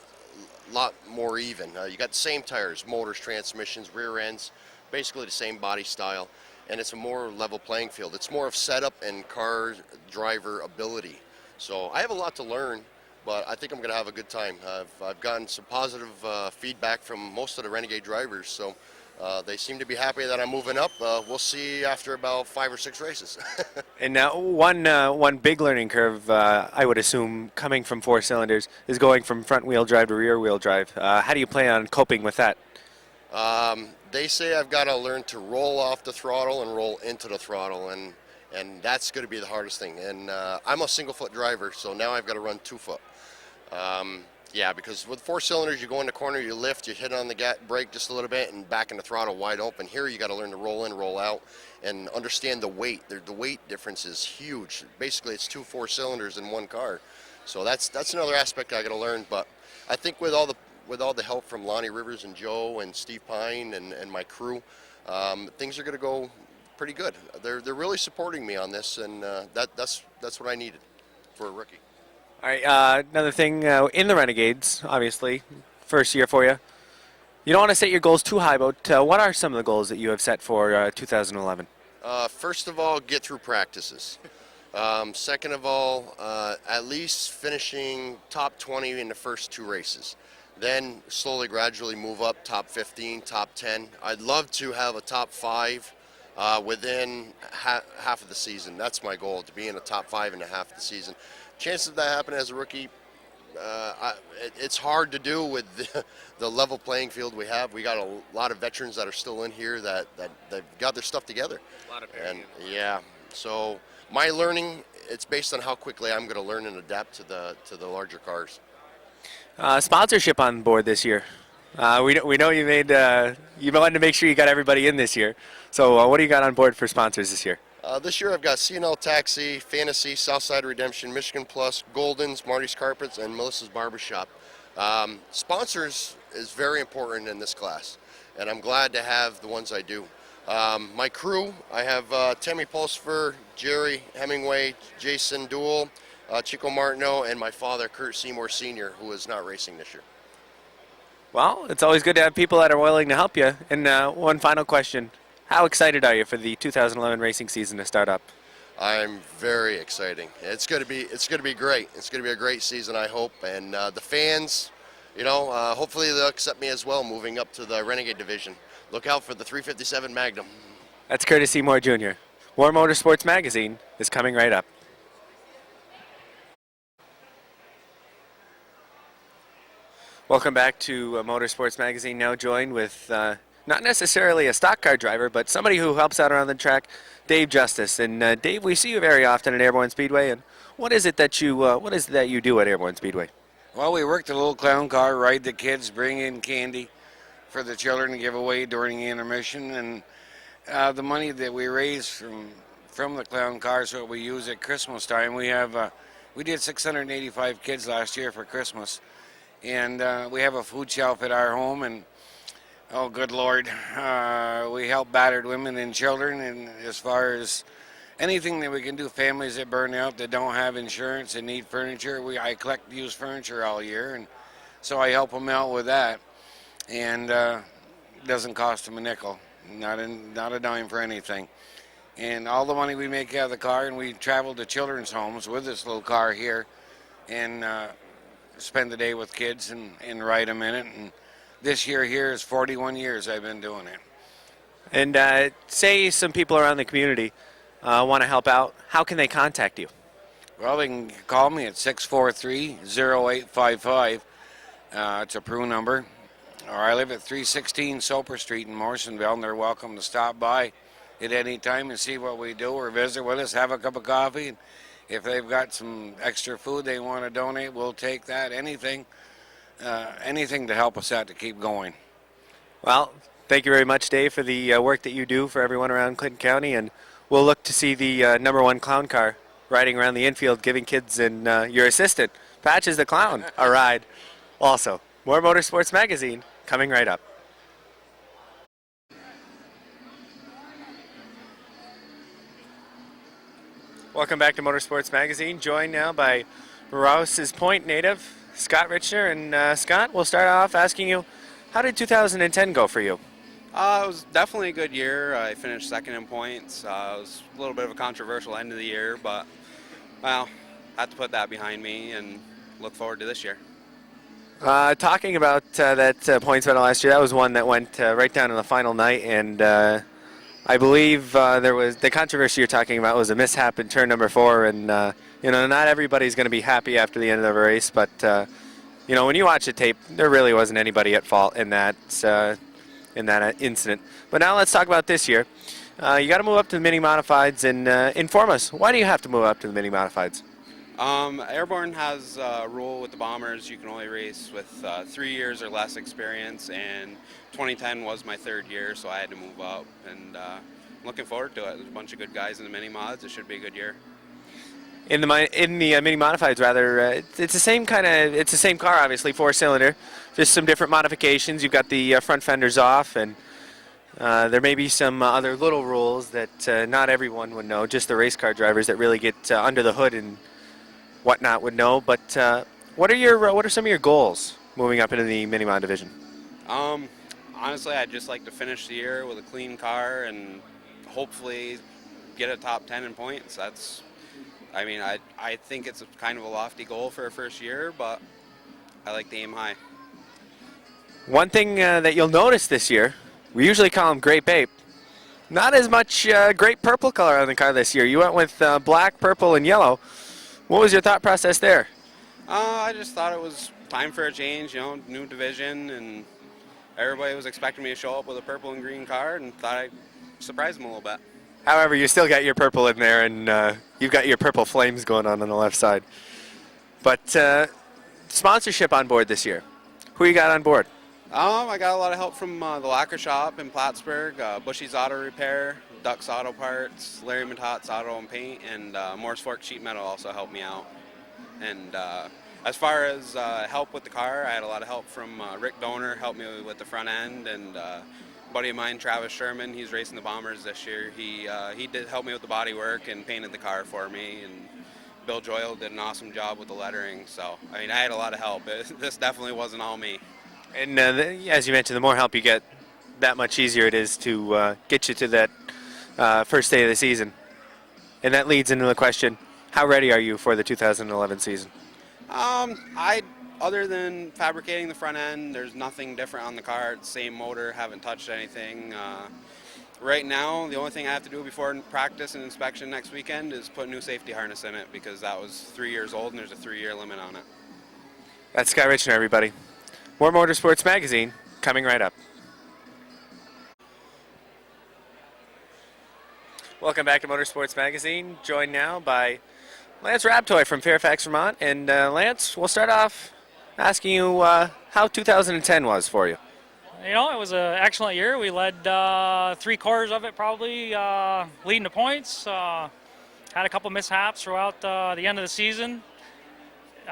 more even. You got the same tires, motors, transmissions, rear ends, basically the same body style, and it's a more level playing field. It's more of setup and car driver ability. So I have a lot to learn, but I think I'm going to have a good time. I've gotten some positive feedback from most of the Renegade drivers, so they seem to be happy that I'm moving up. We'll see after about 5 or 6 races.
And now one big learning curve, I would assume, coming from 4 cylinders, is going from front wheel drive to rear wheel drive. How do you plan on coping with that?
They say I've got to learn to roll off the throttle and roll into the throttle, and that's going to be the hardest thing. And I'm a single foot driver, so now I've got to run 2 foot. Yeah, because with 4 cylinders, you go in the corner, you lift, you hit on the brake just a little bit, and back in the throttle wide open. Here, you got to learn to roll in, roll out, and understand the weight. The weight difference is huge. Basically, it's 2 4 cylinders in one car. So that's another aspect I got to learn. But I think with all the help from Lonnie Rivers and Joe and Steve Pine and my crew, things are going to go pretty good. They're really supporting me on this, and that's what I needed for a rookie.
All right, another thing, in the Renegades, obviously, first year for you. You don't want to set your goals too high, but what are some of the goals that you have set for 2011?
First of all, get through practices. Second of all, at least finishing top 20 in the first 2 races. Then slowly, gradually move up, top 15, top 10. I'd love to have a top 5 within half of the season. That's my goal, to be in the top 5 in the half of the season. Chances of that happening as a rookie, it's hard to do with the level playing field we have. We got a lot of veterans that are still in here that they've got their stuff together.
A lot of
and yeah, so my learning, it's based on how quickly I'm going to learn and adapt to the larger cars.
Sponsorship on board this year. We know you wanted to make sure you got everybody in this year. So what do you got on board for sponsors this year?
This year I've got C&L Taxi, Fantasy, Southside Redemption, Michigan Plus, Golden's, Marty's Carpets, and Melissa's Barbershop. Sponsors is very important in this class, and I'm glad to have the ones I do. My crew, I have Tammy Pulsfer, Jerry Hemingway, Jason Duell, Chico Martineau, and my father, Kurt Seymour Sr., who is not racing this year.
Well, it's always good to have people that are willing to help you. And one final question. How excited are you for the 2011 racing season to start up?
I'm very exciting. It's going to be great. It's going to be a great season, I hope. And the fans, hopefully they'll accept me as well, moving up to the Renegade Division. Look out for the 357 Magnum.
That's Curtis Seymour Jr. More Motorsports Magazine is coming right up. Welcome back to Motorsports Magazine, now joined with not necessarily a stock car driver, but somebody who helps out around the track, Dave Justice. And Dave, we see you very often at Airborne Speedway. And what is it that you do at Airborne Speedway?
Well, we work the little clown car, ride the kids, bring in candy for the children to give away during the intermission, and the money that we raise from the clown cars, what we use at Christmas time. We did 685 kids last year for Christmas, and we have a food shelf at our home, and oh, good Lord, we help battered women and children, and as far as anything that we can do, families that burn out, that don't have insurance and need furniture, I collect used furniture all year, and so I help them out with that, and it doesn't cost them a nickel, not a dime for anything. And all the money we make out of the car, and we travel to children's homes with this little car here, and spend the day with kids and ride them in it. And this year here is 41 years I've been doing it.
And say some people around the community want to help out. How can they contact you?
Well, they can call me at 643-0855. It's a Prue number. Or I live at 316 Soper Street in Morrisonville, and they're welcome to stop by at any time and see what we do, or visit with us, have a cup of coffee. And if they've got some extra food they want to donate, we'll take that. Anything to help us out to keep going.
Well, thank you very much, Dave, for the work that you do for everyone around Clinton County, and we'll look to see the #1 clown car riding around the infield, giving kids and your assistant, Patches the Clown, a ride. Also, more Motorsports Magazine coming right up. Welcome back to Motorsports Magazine, joined now by Rouse's Point native, Scott Richner. And Scott, we'll start off asking you, how did 2010 go for you?
It was definitely a good year. I finished second in points. It was a little bit of a controversial end of the year, but, well, I had to put that behind me and look forward to this year.
Talking about that points medal last year, that was one that went right down in the final night, and I believe there was the controversy you're talking about was a mishap in turn number 4, and not everybody's going to be happy after the end of the race, but when you watch the tape, there really wasn't anybody at fault in that incident. But now let's talk about this year. You got to move up to the mini modifieds and inform us. Why do you have to move up to the mini modifieds?
Airborne has a rule with the Bombers. You can only race with 3 years or less experience, and 2010 was my 3rd year, so I had to move up, and I'm looking forward to it. There's a bunch of good guys in the mini mods. It should be a good year.
In the mini modifieds, rather, it's the same it's the same car, obviously, 4-cylinder, just some different modifications. You've got the front fenders off, and there may be some other little rules that not everyone would know. Just the race car drivers that really get under the hood and whatnot would know. But what are some of your goals moving up into the mini mod division?
Honestly, I'd just like to finish the year with a clean car and hopefully get a top 10 in points. I think it's kind of a lofty goal for a first year, but I like to aim high.
One thing that you'll notice this year, we usually call them grape ape. Not as much grape purple color on the car this year. You went with black, purple, and yellow. What was your thought process there?
I just thought it was time for a change, new division, and everybody was expecting me to show up with a purple and green car, and thought I'd surprise them a little bit.
However, you still got your purple in there, and you've got your purple flames going on the left side. But sponsorship on board this year. Who you got on board?
I got a lot of help from the lacquer shop in Plattsburgh, Bushy's Auto Repair, Duck's Auto Parts, Larry Matot's Auto and Paint, and Morse Fork Sheet Metal also helped me out. And as far as help with the car, I had a lot of help from Rick Donor, helped me with the front end, and a buddy of mine, Travis Sherman, he's racing the Bombers this year. He did help me with the body work and painted the car for me, and Bill Joyle did an awesome job with the lettering. So, I had a lot of help. This definitely wasn't all me.
And as you mentioned, the more help you get, that much easier it is to get you to that first day of the season. And that leads into the question, how ready are you for the 2011 season?
Other than fabricating the front end, there's nothing different on the car. It's the same motor, haven't touched anything. Right now, the only thing I have to do before practice and inspection next weekend is put a new safety harness in it, because that was 3 years old and there's a 3-year limit on it.
That's Scott Richner, everybody. More Motorsports Magazine coming right up. Welcome back to Motorsports Magazine, joined now by Lance Rabtoy from Fairfax, Vermont. And Lance, we'll start off asking you how 2010 was for you.
It was an excellent year. We led 3/4 of it probably, leading to points. Had a couple mishaps throughout the end of the season.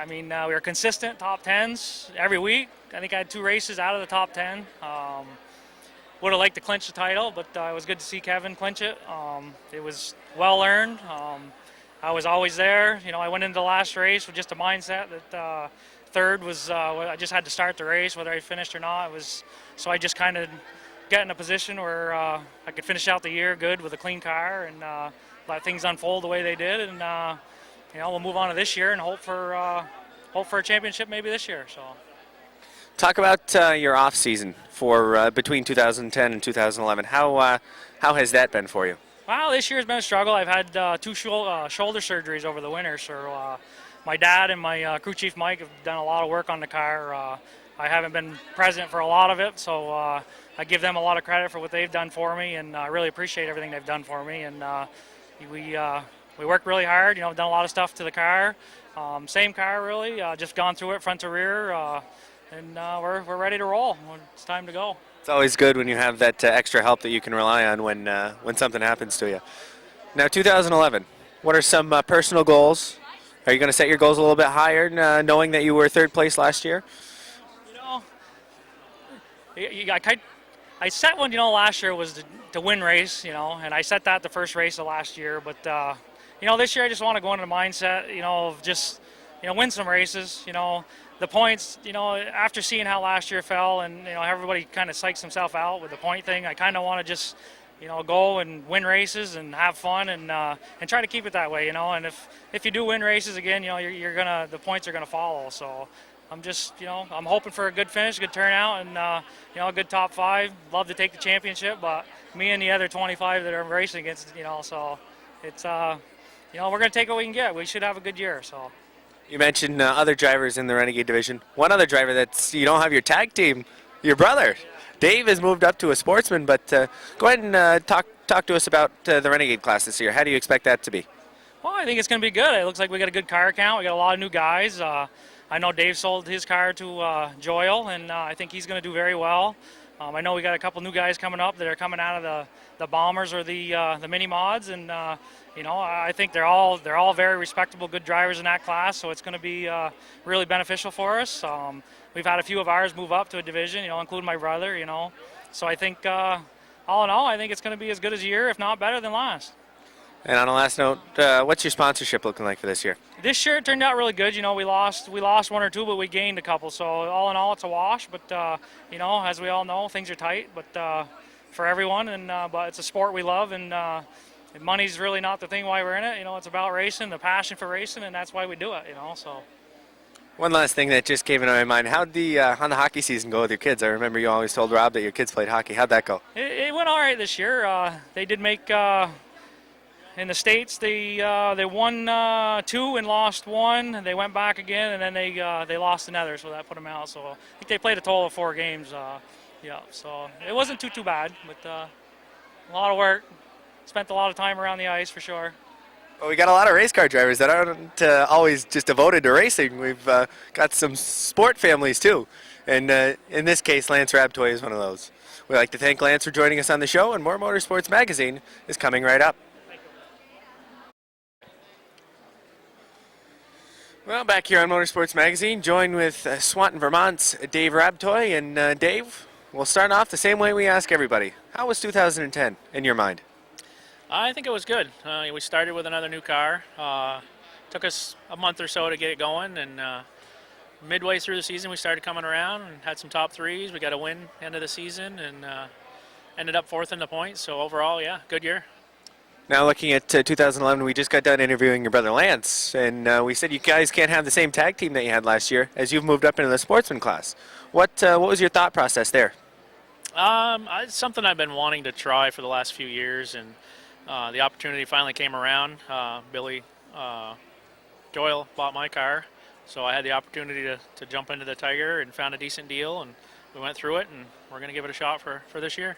We were consistent, top 10s every week. I think I had 2 races out of the top 10. Would have liked to clinch the title, but it was good to see Kevin clinch it. It was well earned. I was always there. I went into the last race with just a mindset that third was, I just had to start the race, whether I finished or not. So I just kind of got in a position where I could finish out the year good with a clean car and let things unfold the way they did. And we'll move on to this year and hope for a championship maybe this year. So.
Talk about your off season for between 2010 and 2011. How has that been for you?
Well, this year's been a struggle. I've had 2 shoulder surgeries over the winter, so my dad and my crew chief Mike have done a lot of work on the car. I haven't been present for a lot of it, so I give them a lot of credit for what they've done for me, and I really appreciate everything they've done for me. And we worked really hard. Done a lot of stuff to the car. Same car really, just gone through it front to rear, and we're ready to roll. It's time to go.
It's always good when you have that extra help that you can rely on when something happens to you. Now 2011, what are some personal goals? Are you going to set your goals a little bit higher, knowing that you were third place last year?
You know, I set one, last year was to win race, and I set that the first race of last year. But, this year I just want to go into the mindset, of just, win some races. The points, after seeing how last year fell and, everybody kind of psychs himself out with the point thing, I kind of want to just, go and win races and have fun and try to keep it that way, And if you do win races again, the points are gonna follow. So I'm just, I'm hoping for a good finish, good turnout, and a good top 5. Love to take the championship, but me and the other 25 that I'm racing against, so it's, we're gonna take what we can get. We should have a good year. So.
You mentioned other drivers in the Renegade Division. One other driver that's you don't have your tag team, your brother. Dave has moved up to a Sportsman, but go ahead and talk to us about the Renegade class this year. How do you expect that to be?
Well, I think it's going to be good. It looks like we got a good car count. We got a lot of new guys. I know Dave sold his car to Joyle, and I think he's going to do very well. I know we got a couple new guys coming up that are coming out of the Bombers or the mini mods, and I think they're all very respectable, good drivers in that class. So it's going to be really beneficial for us. We've had a few of ours move up to a division, including my brother. So I think all in all, I think it's going to be as good as a year, if not better than last.
And on a last note, what's your sponsorship looking like for this year?
This year it turned out really good. We lost one or two, but we gained a couple. So all in all, it's a wash. But as we all know, things are tight. But for everyone, and but it's a sport we love, and money's really not the thing why we're in it. It's about racing, the passion for racing, and that's why we do it. So.
One last thing that just came into my mind: how'd the hockey season go with your kids? I remember you always told Rob that your kids played hockey. How'd that go?
It went all right this year. They did make. In the States, they won 2 and lost 1. They went back again, and then they lost another, so that put them out. So I think they played a total of 4 games. So it wasn't too bad, but a lot of work. Spent a lot of time around the ice for sure.
Well, we got a lot of race car drivers that aren't always just devoted to racing. We've got some sport families too, and in this case, Lance Rabtoy is one of those. We'd like to thank Lance for joining us on the show, and more Motorsports Magazine is coming right up. Well, back here on Motorsports Magazine, joined with Swanton, Vermont's Dave Rabtoy. And Dave, we'll start off the same way we ask everybody. How was 2010 in your mind?
I think it was good. We started with another new car. Took us a month or so to get it going, and midway through the season we started coming around and had some top 3s. We got a win end of the season and ended up 4th in the points. So overall, yeah, good year.
Now looking at 2011, we just got done interviewing your brother Lance, and we said you guys can't have the same tag team that you had last year as you've moved up into the Sportsman class. What was your thought process there?
It's something I've been wanting to try for the last few years, and the opportunity finally came around. Billy Joyle bought my car, so I had the opportunity to jump into the Tiger and found a decent deal, and we went through it, and we're going to give it a shot for this year.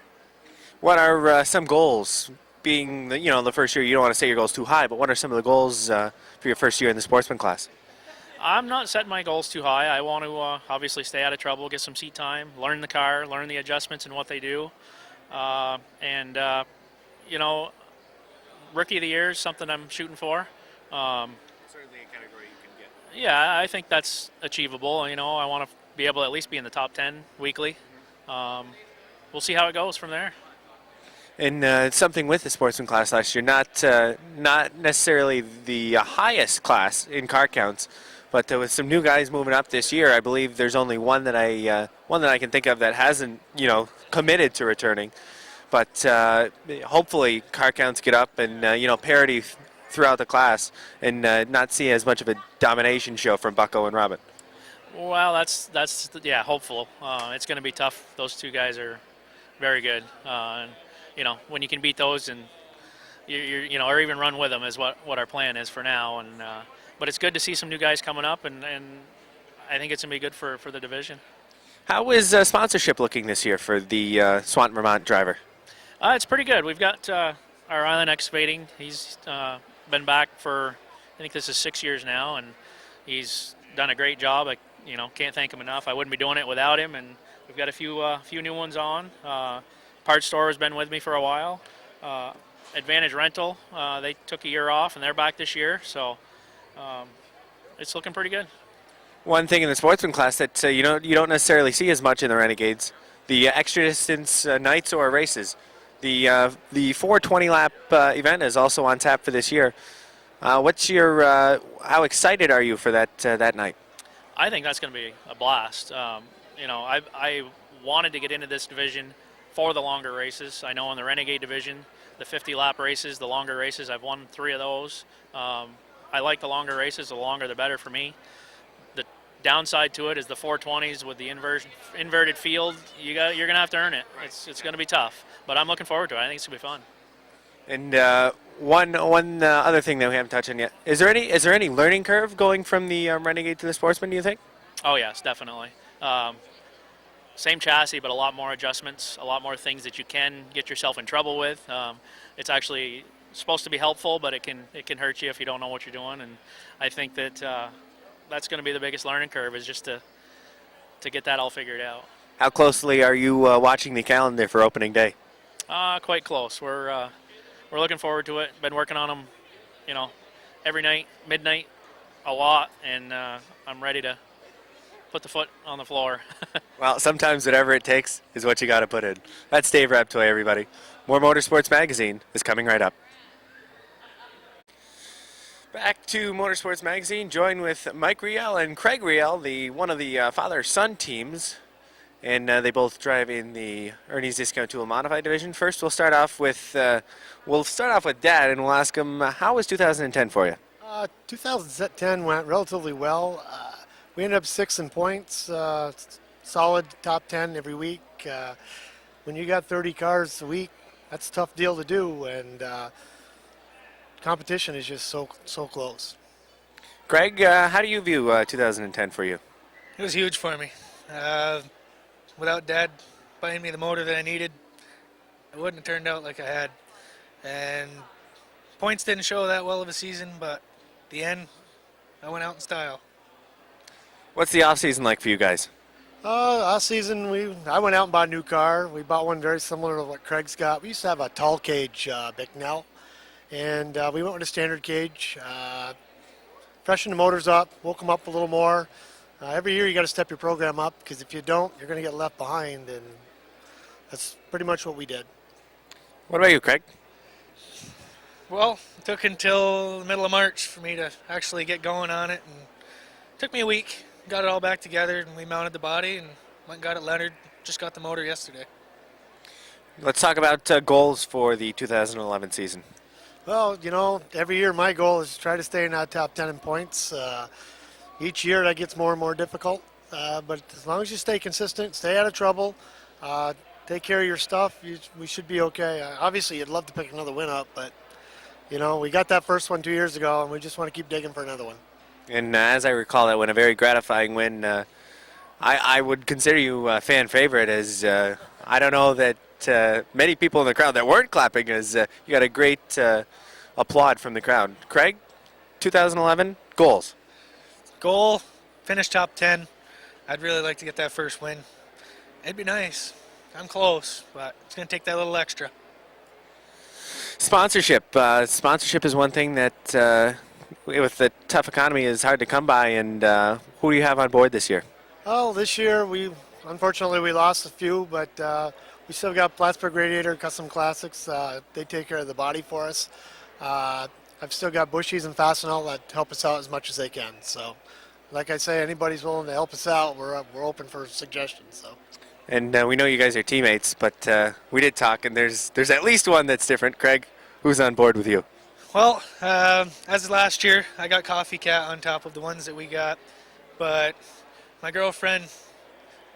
What are some goals? Being the first year, you don't want to set your goals too high, but what are some of the goals for your first year in the Sportsman class?
I'm not setting my goals too high. I want to obviously stay out of trouble, get some seat time, learn the car, learn the adjustments and what they do. Rookie of the year is something I'm shooting for.
Certainly a category you can get.
Yeah, I think that's achievable. I want to be able to at least be in the top 10 weekly. We'll see how it goes from there.
And something with the Sportsman class last year, not necessarily the highest class in car counts, but with some new guys moving up this year, I believe there's only one that I can think of that hasn't committed to returning. But hopefully car counts get up and parity throughout the class, and not see as much of a domination show from Bucko and Robin.
Well, that's hopeful. It's going to be tough. Those two guys are very good. When you can beat those and or even run with them is what our plan is for now. And but it's good to see some new guys coming up, and I think it's gonna be good for the division.
How is sponsorship looking this year for the Swanton, Vermont driver?
It's pretty good. We've got our Island Excavating. He's been back for, I think this is 6 years now, and he's done a great job. I can't thank him enough. I wouldn't be doing it without him. And we've got a few new ones on. Parts Store has been with me for a while.
Advantage Rental. They took a year off, and they're back this year, so it's looking pretty good.
One thing in the sportsman class that you don't necessarily see as much in the Renegades, the extra distance nights or races. The 420 lap event is also on tap for this year. What's your how excited are you for that night?
I think that's going to be a blast. I wanted to get into this division for the longer races. I know in the Renegade Division, the 50 lap races, the longer races, I've won 3 of those. I like the longer races. The longer the better for me. The downside to it is the 420s with the inverted field. You're going to have to earn it. It's going to be tough, but I'm looking forward to it. I think it's going to be fun.
And one other thing that we haven't touched on yet, is there any learning curve going from the Renegade to the Sportsman, do you think?
Oh yes, definitely. Same chassis, but a lot more adjustments, a lot more things that you can get yourself in trouble with. It's actually supposed to be helpful, but it can hurt you if you don't know what you're doing. And I think that that's going to be the biggest learning curve, is just to get that all figured out.
How closely are you watching the calendar for opening day?
Quite close. We're looking forward to it. Been working on them, every night, midnight, a lot, and I'm ready to put the foot on the floor.
Well, sometimes whatever it takes is what you got to put in. That's Dave Raptoy, everybody. More Motorsports Magazine is coming right up. Back to Motorsports Magazine, joined with Mike Riel and Craig Riel, one of the father-son teams, and they both drive in the Ernie's Discount Tool Modified Division. First, we'll start off with Dad, and we'll ask him, how was 2010 for you?
2010 went relatively well. We ended up 6th in points, solid top 10 every week. When you got 30 cars a week, that's a tough deal to do, and competition is just so close.
Greg, how do you view 2010 for you?
It was huge for me. Without Dad buying me the motor that I needed, it wouldn't have turned out like I had. And points didn't show that well of a season, but at the end, I went out in style.
What's the off-season like for you guys?
Last season, I went out and bought a new car. We bought one very similar to what Craig's got. We used to have a tall cage Bicknell, and we went with a standard cage. Freshened the motors up, woke them up a little more. Every year you got to step your program up, because if you don't, you're going to get left behind, and that's pretty much what we did.
What about you, Craig?
Well, it took until the middle of March for me to actually get going on it, and it took me a week. Got it all back together, and we mounted the body and went and got it lettered. Just got the motor yesterday.
Let's talk about goals for the 2011 season.
Well, every year my goal is to try to stay in that top 10 in points. Each year that gets more and more difficult, but as long as you stay consistent, stay out of trouble, take care of your stuff, we should be okay. Obviously, you'd love to pick another win up, but we got that first one 2 years ago, and we just want to keep digging for another one.
And as I recall, that win, a very gratifying win. I would consider you a fan favorite, as I don't know that many people in the crowd that weren't clapping, as you got a great applaud from the crowd. Craig, 2011 goals.
Goal, finish top 10. I'd really like to get that first win. It'd be nice. I'm close, but it's going to take that little extra.
Sponsorship. Sponsorship is one thing that, with the tough economy, is hard to come by. And who do you have on board this year?
Well, this year unfortunately we lost a few, but we still got Plattsburgh Radiator Custom Classics. They take care of the body for us. I've still got Bushies and Fastenal that help us out as much as they can. So, like I say, anybody's willing to help us out. We're open for suggestions. So.
And we know you guys are teammates, but we did talk, and there's at least one that's different. Craig, who's on board with you?
Well, as of last year, I got Coffee Cat on top of the ones that we got, but my girlfriend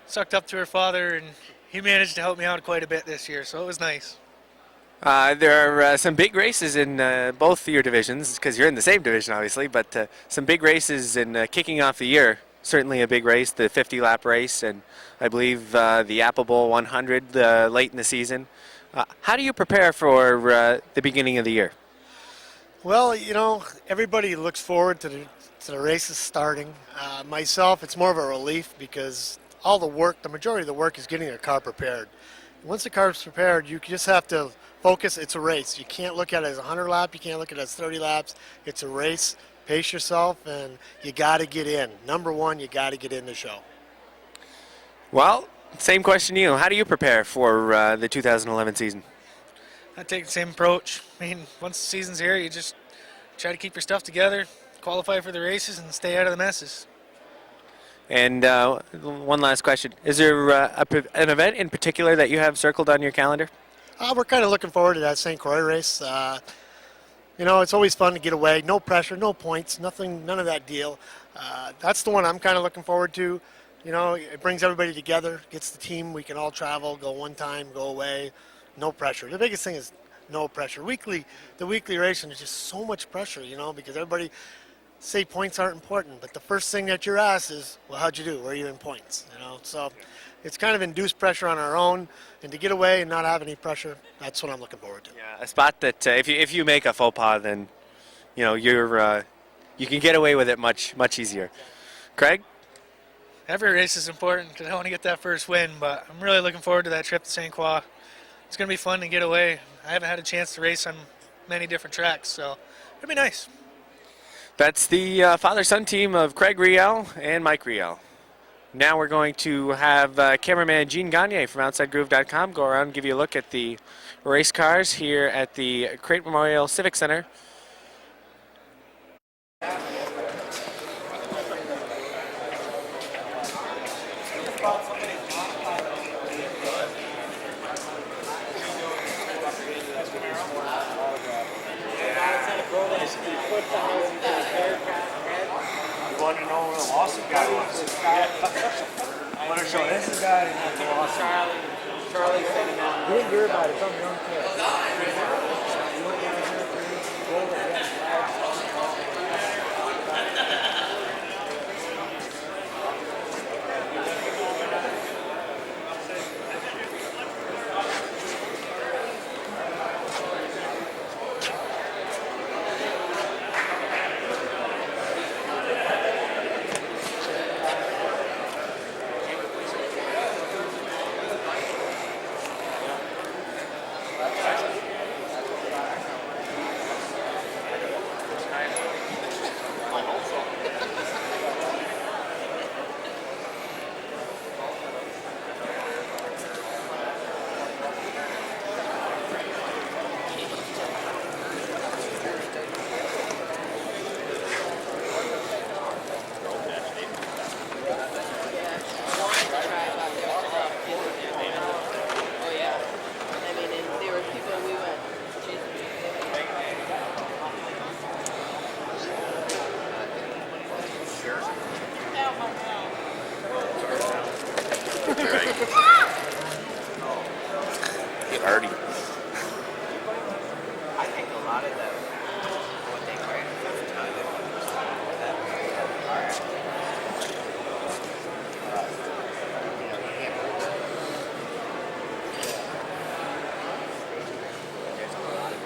sucked up to her father, and he managed to help me out quite a bit this year, so it was nice.
There are some big races in both your divisions, because you're in the same division, obviously, but some big races in kicking off the year. Certainly a big race, the 50-lap race, and I believe the Apple Bowl 100 late in the season. How do you prepare for the beginning of the year?
Well, everybody looks forward to the races starting. Myself, it's more of a relief, because the majority of the work is getting a car prepared. Once the car is prepared, you just have to focus. It's a race. You can't look at it as a 100 lap. You can't look at it as 30 laps. It's a race. Pace yourself, and you got to get in. Number one, you got to get in the show.
Well, same question to you. How do you prepare for the 2011 season?
I take the same approach. I mean, once the season's here, you just try to keep your stuff together, qualify for the races, and stay out of the messes.
And one last question. Is there an event in particular that you have circled on your calendar?
We're kind of looking forward to that St. Croix race. You know, it's always fun to get away. No pressure, no points, nothing, none of that deal. That's the one I'm kind of looking forward to. You know, it brings everybody together, gets the team. We can all travel, go one time, go away. No pressure. The biggest thing is no pressure. The weekly racing is just so much pressure, you know, because everybody say points aren't important, but the first thing that you're asked is, well, how'd you do? Where are you in points? You know, so it's kind of induced pressure on our own, and to get away and not have any pressure, that's what I'm looking forward to.
Yeah, a spot that if you make a faux pas, then you know you can get away with it much easier. Craig?
Every race is important because I want to get that first win, but I'm really looking forward to that trip to St. Croix. It's going to be fun to get away. I haven't had a chance to race on many different tracks, so it'll be nice.
That's the father-son team of Craig Riel and Mike Riel. Now we're going to have cameraman Gene Gagne from OutsideGroove.com go around and give you a look at the race cars here at the Crate Memorial Civic Center.
Want to know where the lawsuit guy was? I want to show this guy and the lawsuit. Charlie sitting down. You didn't hear about it. It's on your own kid.
Artie.
I think a lot of them, what they create over time, there's a lot of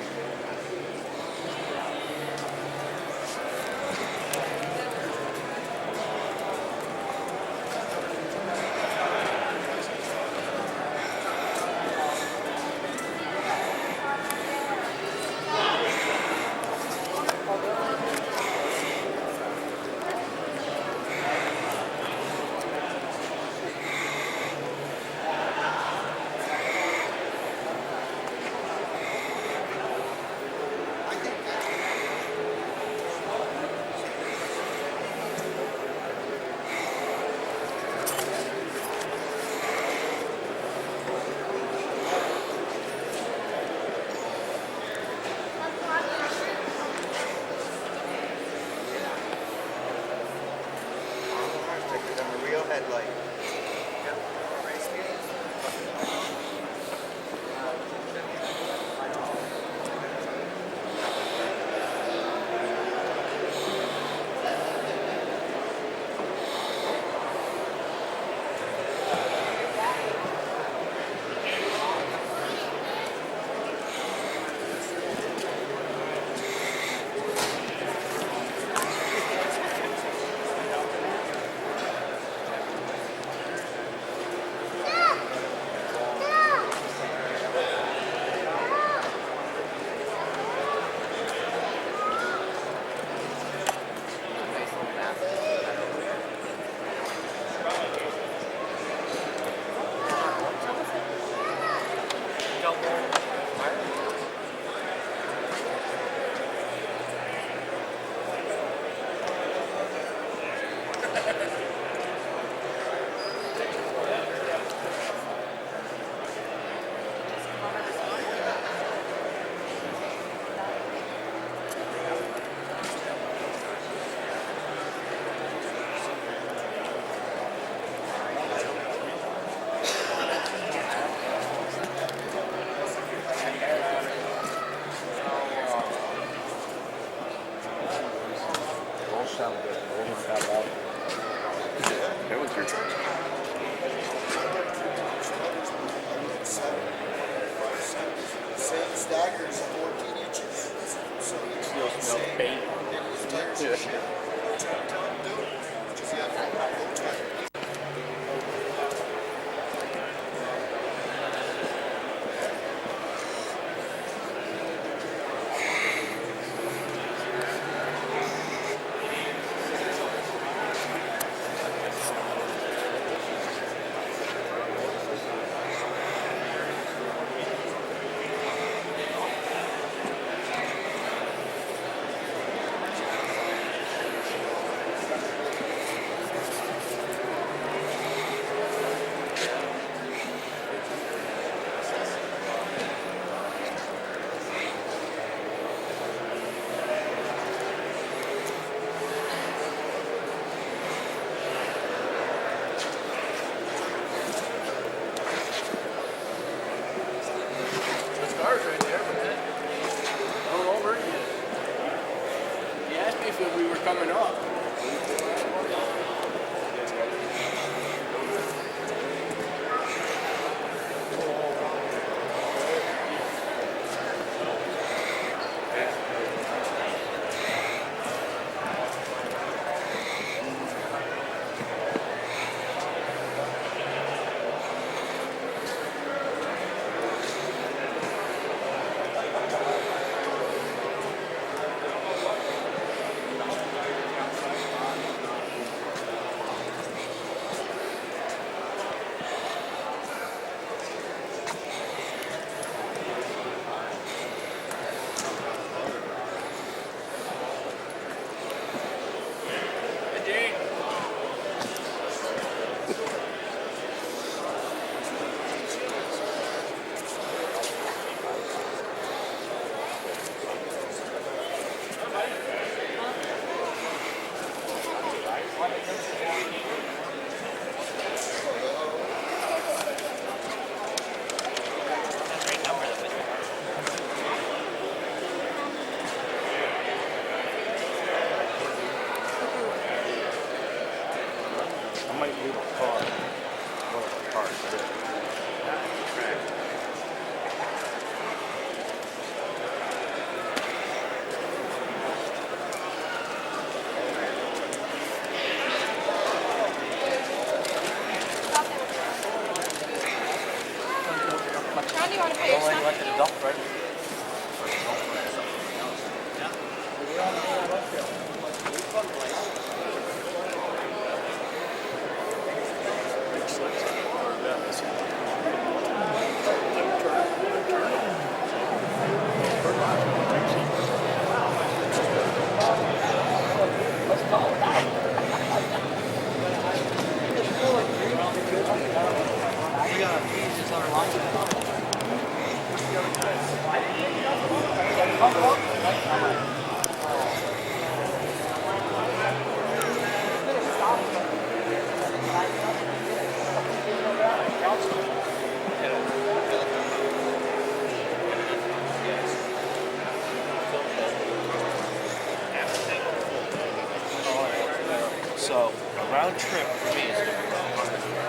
That was your choice.
Same staggers 14 inches. So it's the same. Paint. Tires and shit. That's what I'm telling them to do. Just have low tire.
Coming up. So a round trip for me is going to be about 100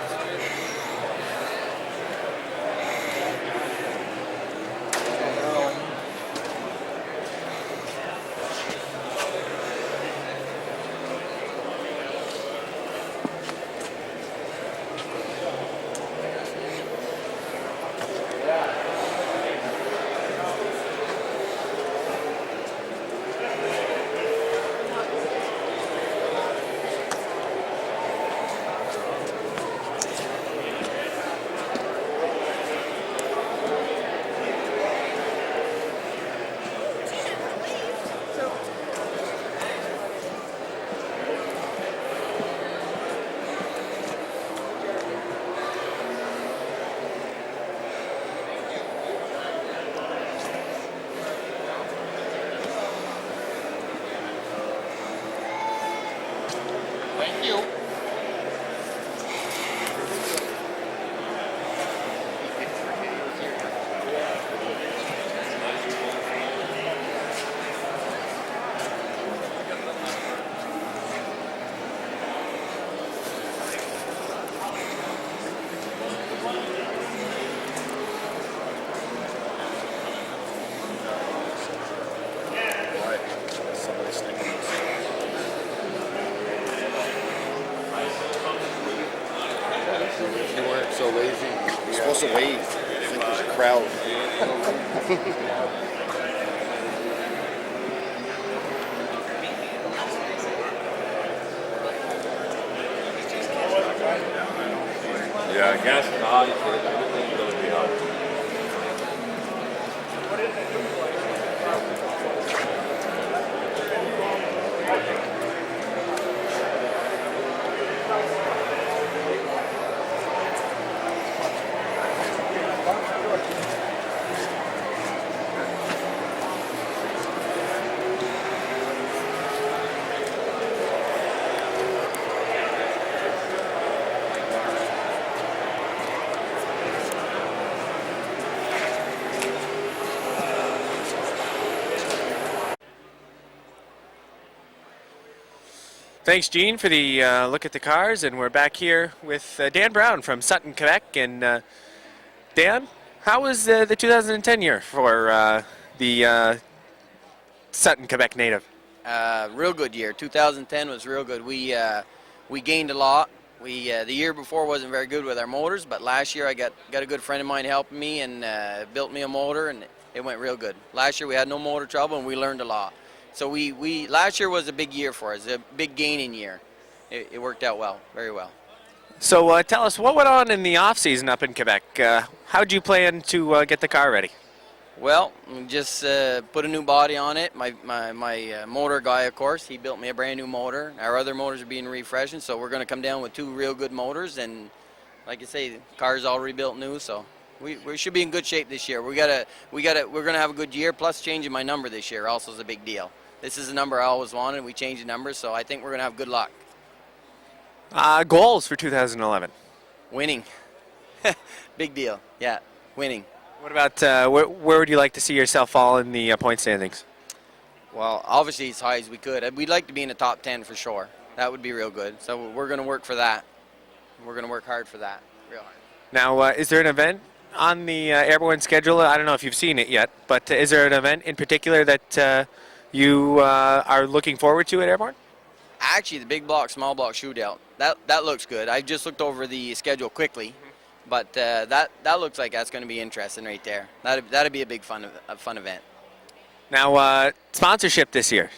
Thank you.
so lazy.
You're supposed to wave. I think there's a crowd.
Yeah, gas is hot. Everything's going to be hot.
Thanks, Gene, for the look at the cars, and we're back here with Dan Brown from Sutton, Quebec. And Dan, how was the 2010 year for the Sutton, Quebec native?
Real good year. 2010 was real good. We gained a lot. The year before wasn't very good with our motors, but last year I got a good friend of mine helping me and built me a motor, and it went real good. Last year we had no motor trouble, and we learned a lot. So we last year was a big year for us, a big gaining year. It worked out well, very well.
So tell us, what went on in the off-season up in Quebec? How'd you plan to get the car ready?
Well, just put a new body on it. My motor guy, of course, he built me a brand new motor. Our other motors are being refreshed, so we're going to come down with 2 real good motors. And like I say, the car's all rebuilt new, so we should be in good shape this year. We're going to have a good year. Plus, changing my number this year also is a big deal. This is the number I always wanted. We changed the number, so I think we're going to have good luck.
Goals for 2011?
Winning. Big deal. Yeah, winning.
What about where would you like to see yourself fall in the point standings?
Well, obviously as high as we could. We'd like to be in the top 10 for sure. That would be real good. So we're going to work for that. We're going to work hard for that, real hard.
Now, is there an event on the Airborne schedule? I don't know if you've seen it yet, but is there an event in particular that you are looking forward to at Airborne?
Actually, the big block, small block shootout. That looks good. I just looked over the schedule quickly, but that looks like that's going to be interesting right there. That'd be a big fun event.
Now, sponsorship this year.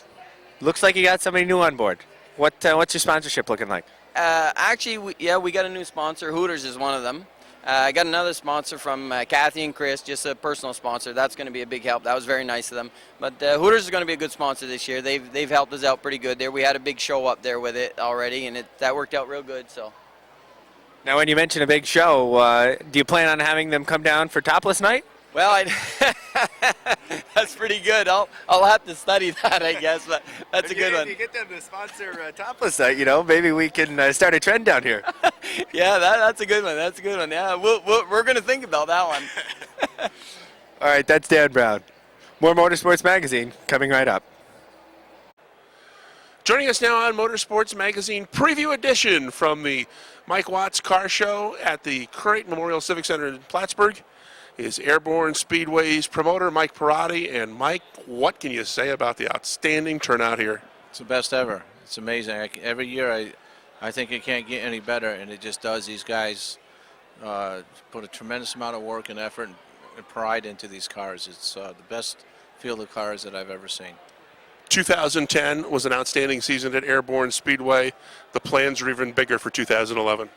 Looks like you got somebody new on board. What's your sponsorship looking like?
Actually, we got a new sponsor. Hooters is one of them. I got another sponsor from Kathy and Chris, just a personal sponsor. That's going to be a big help. That was very nice of them. But Hooters is going to be a good sponsor this year. They've helped us out pretty good there. We had a big show up there with it already, and that worked out real good. So.
Now, when you mention a big show, do you plan on having them come down for topless night?
Well, that's pretty good. I'll have to study that, I guess, but that's a good one.
If you get them to sponsor topless night, maybe we can start a trend down here.
Yeah, that's a good one. That's a good one. Yeah, we're going to think about that one.
All right, that's Dan Brown. More Motorsports Magazine coming right up.
Joining us now on Motorsports Magazine Preview Edition from the Mike Watts Car Show at the Creighton Memorial Civic Center in Plattsburgh is Airborne Speedway's promoter, Mike Perotti. And Mike, what can you say about the outstanding turnout here?
It's the best ever. It's amazing. Every year I think it can't get any better, and it just does. These guys put a tremendous amount of work and effort and pride into these cars. It's the best field of cars that I've ever seen.
2010 was an outstanding season at Airborne Speedway. The plans are even bigger for 2011.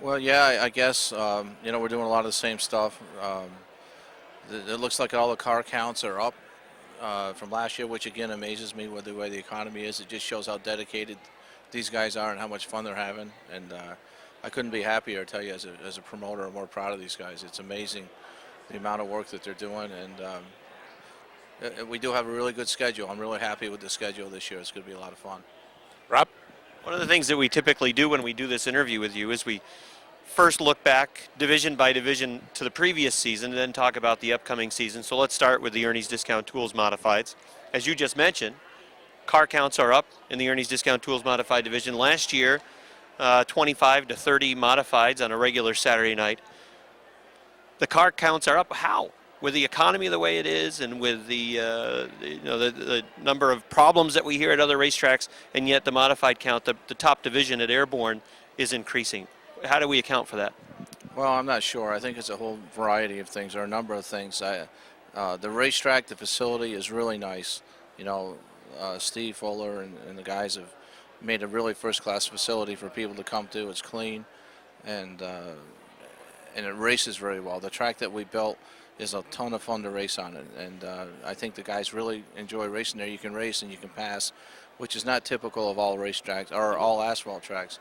Well, yeah, I guess, we're doing a lot of the same stuff. It looks like all the car counts are up from last year, which again amazes me with the way the economy is. It just shows how dedicated these guys are and how much fun they're having. And I couldn't be happier, I tell you, as a promoter. I'm more proud of these guys. It's amazing the amount of work that they're doing. And we do have a really good schedule. I'm really happy with the schedule this year. It's going to be a lot of fun.
Rob?
One of the things that we typically do when we do this interview with you is we first look back division by division to the previous season and then talk about the upcoming season. So let's start with the Ernie's Discount Tools Modifieds. As you just mentioned, car counts are up in the Ernie's Discount Tools Modified division. Last year, 25 to 30 modifieds on a regular Saturday night. The car counts are up. How? With the economy the way it is, and with the number of problems that we hear at other racetracks, and yet the modified count, the top division at Airborne, is increasing. How do we account for that?
Well, I'm not sure. I think it's a whole variety of things, or a number of things. The racetrack, the facility is really nice. Steve Fuller and the guys have made a really first-class facility for people to come to. It's clean, and it races very well. The track that we built is a ton of fun to race on it, and I think the guys really enjoy racing there. You can race and you can pass, which is not typical of all racetracks or all asphalt tracks.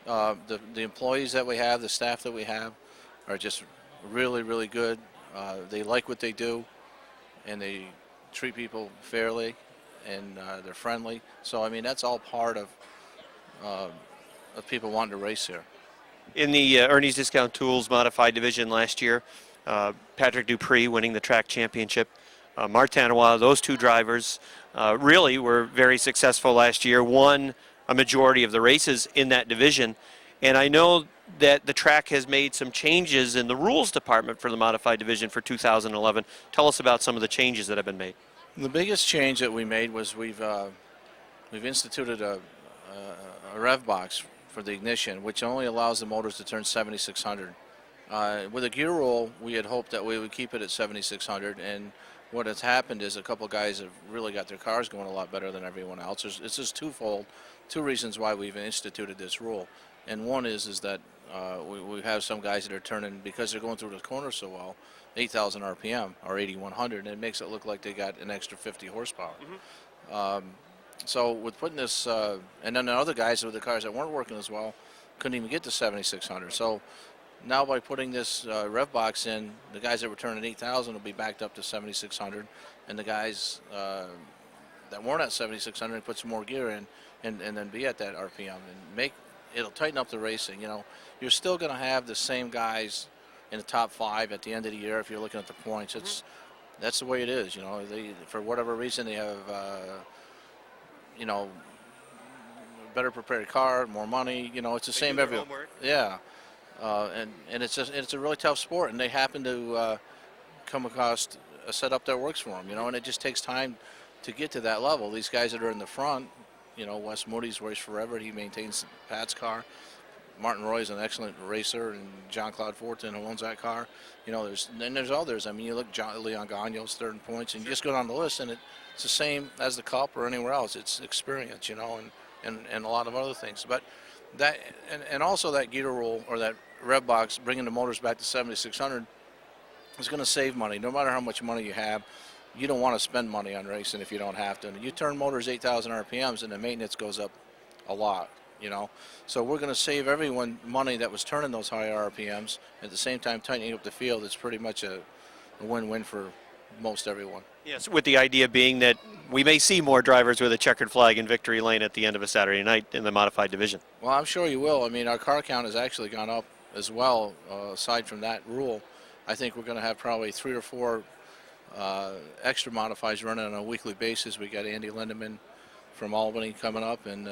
The employees that we have, the staff that we have, are just really, really good. They like what they do, and they treat people fairly, and they're friendly. So, I mean, that's all part of people wanting to race here.
In the Ernie's Discount Tools Modified Division last year, Patrick Dupree winning the track championship. Martin Tanawa, those two drivers really were very successful last year, won a majority of the races in that division. And I know that the track has made some changes in the rules department for the Modified Division for 2011. Tell us about some of the changes that have been made.
The biggest change that we made was we've instituted a rev box for the ignition, which only allows the motors to turn 7,600. With a gear roll, we had hoped that we would keep it at 7,600, and what has happened is a couple guys have really got their cars going a lot better than everyone else. It's just twofold, two reasons why we've instituted this rule. And one is that we have some guys that are turning, because they're going through the corner so well, 8,000 RPM or 8,100, and it makes it look like they got an extra 50 horsepower. So with putting this, and then the other guys with the cars that weren't working as well couldn't even get to 7,600. So now by putting this rev box in, the guys that were turning 8,000 will be backed up to 7,600, and the guys that weren't at 7,600 put some more gear in, and then be at that RPM and it'll tighten up the racing. You're still going to have the same guys in the top 5 at the end of the year if you're looking at the points. That's the way it is. They, for whatever reason, they have better prepared car, more money. It's the same every. Yeah. And it's a really tough sport, and they happen to come across a setup that works for them, and it just takes time to get to that level. These guys that are in the front, Wes Moody's raced forever. He maintains Pat's car. Martin Roy's an excellent racer, and John Claude Fortin, who owns that car. There's others. I mean, you look, Leon Gagno's third in points, and you just go down the list, and it's the same as the Cup or anywhere else. It's experience, and a lot of other things. But that, and also that gear roll or that rev box, bringing the motors back to 7,600 is going to save money. No matter how much money you have, you don't want to spend money on racing if you don't have to. And you turn motors 8,000 RPMs, and the maintenance goes up a lot. So we're going to save everyone money that was turning those high RPMs, at the same time tightening up the field. It's pretty much a win-win for most everyone.
Yes, with the idea being that we may see more drivers with a checkered flag in victory lane at the end of a Saturday night in the Modified Division.
Well, I'm sure you will. I mean, our car count has actually gone up as well, aside from that rule. I think we're going to have probably 3 or 4 extra modifies running on a weekly basis. We got Andy Lindemann from Albany coming up, and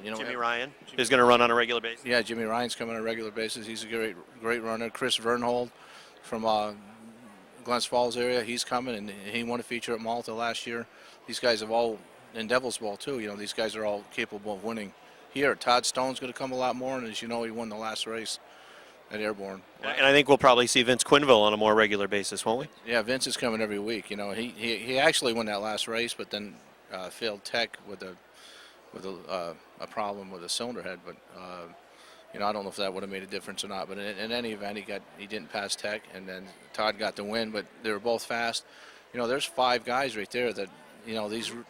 Jimmy Ryan is going to run on a regular basis.
Yeah, Jimmy Ryan's coming on a regular basis. He's a great runner. Chris Vernhold from Glens Falls area, he's coming, and he won a feature at Malta last year. These guys have all, in Devil's Bowl too, these guys are all capable of winning here. Todd Stone's going to come a lot more, and as you know, he won the last race at Airborne.
And I think we'll probably see Vince Quinville on a more regular basis, won't we?
Yeah, Vince is coming every week. He actually won that last race, but then failed tech with a problem with a cylinder head. But I don't know if that would have made a difference or not. But in any event, he didn't pass tech, and then Todd got the win. But they were both fast. There's 5 guys right there that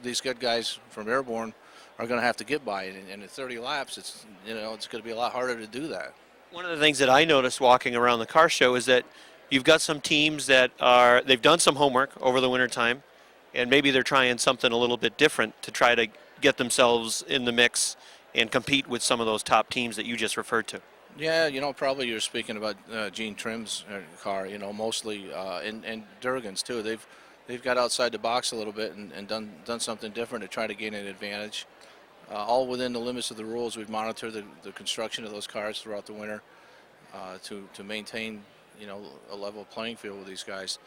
these good guys from Airborne are going to have to get by. And in 30 laps, it's going to be a lot harder to do that.
One of the things that I noticed walking around the car show is that you've got some teams that they've done some homework over the wintertime, and maybe they're trying something a little bit different to try to get themselves in the mix and compete with some of those top teams that you just referred to.
Yeah, probably you're speaking about Gene Trim's car, mostly, and Durgan's too. They've got outside the box a little bit and done something different to try to gain an advantage. All within the limits of the rules. We've monitored the construction of those cars throughout the winter to maintain, a level playing field with these guys.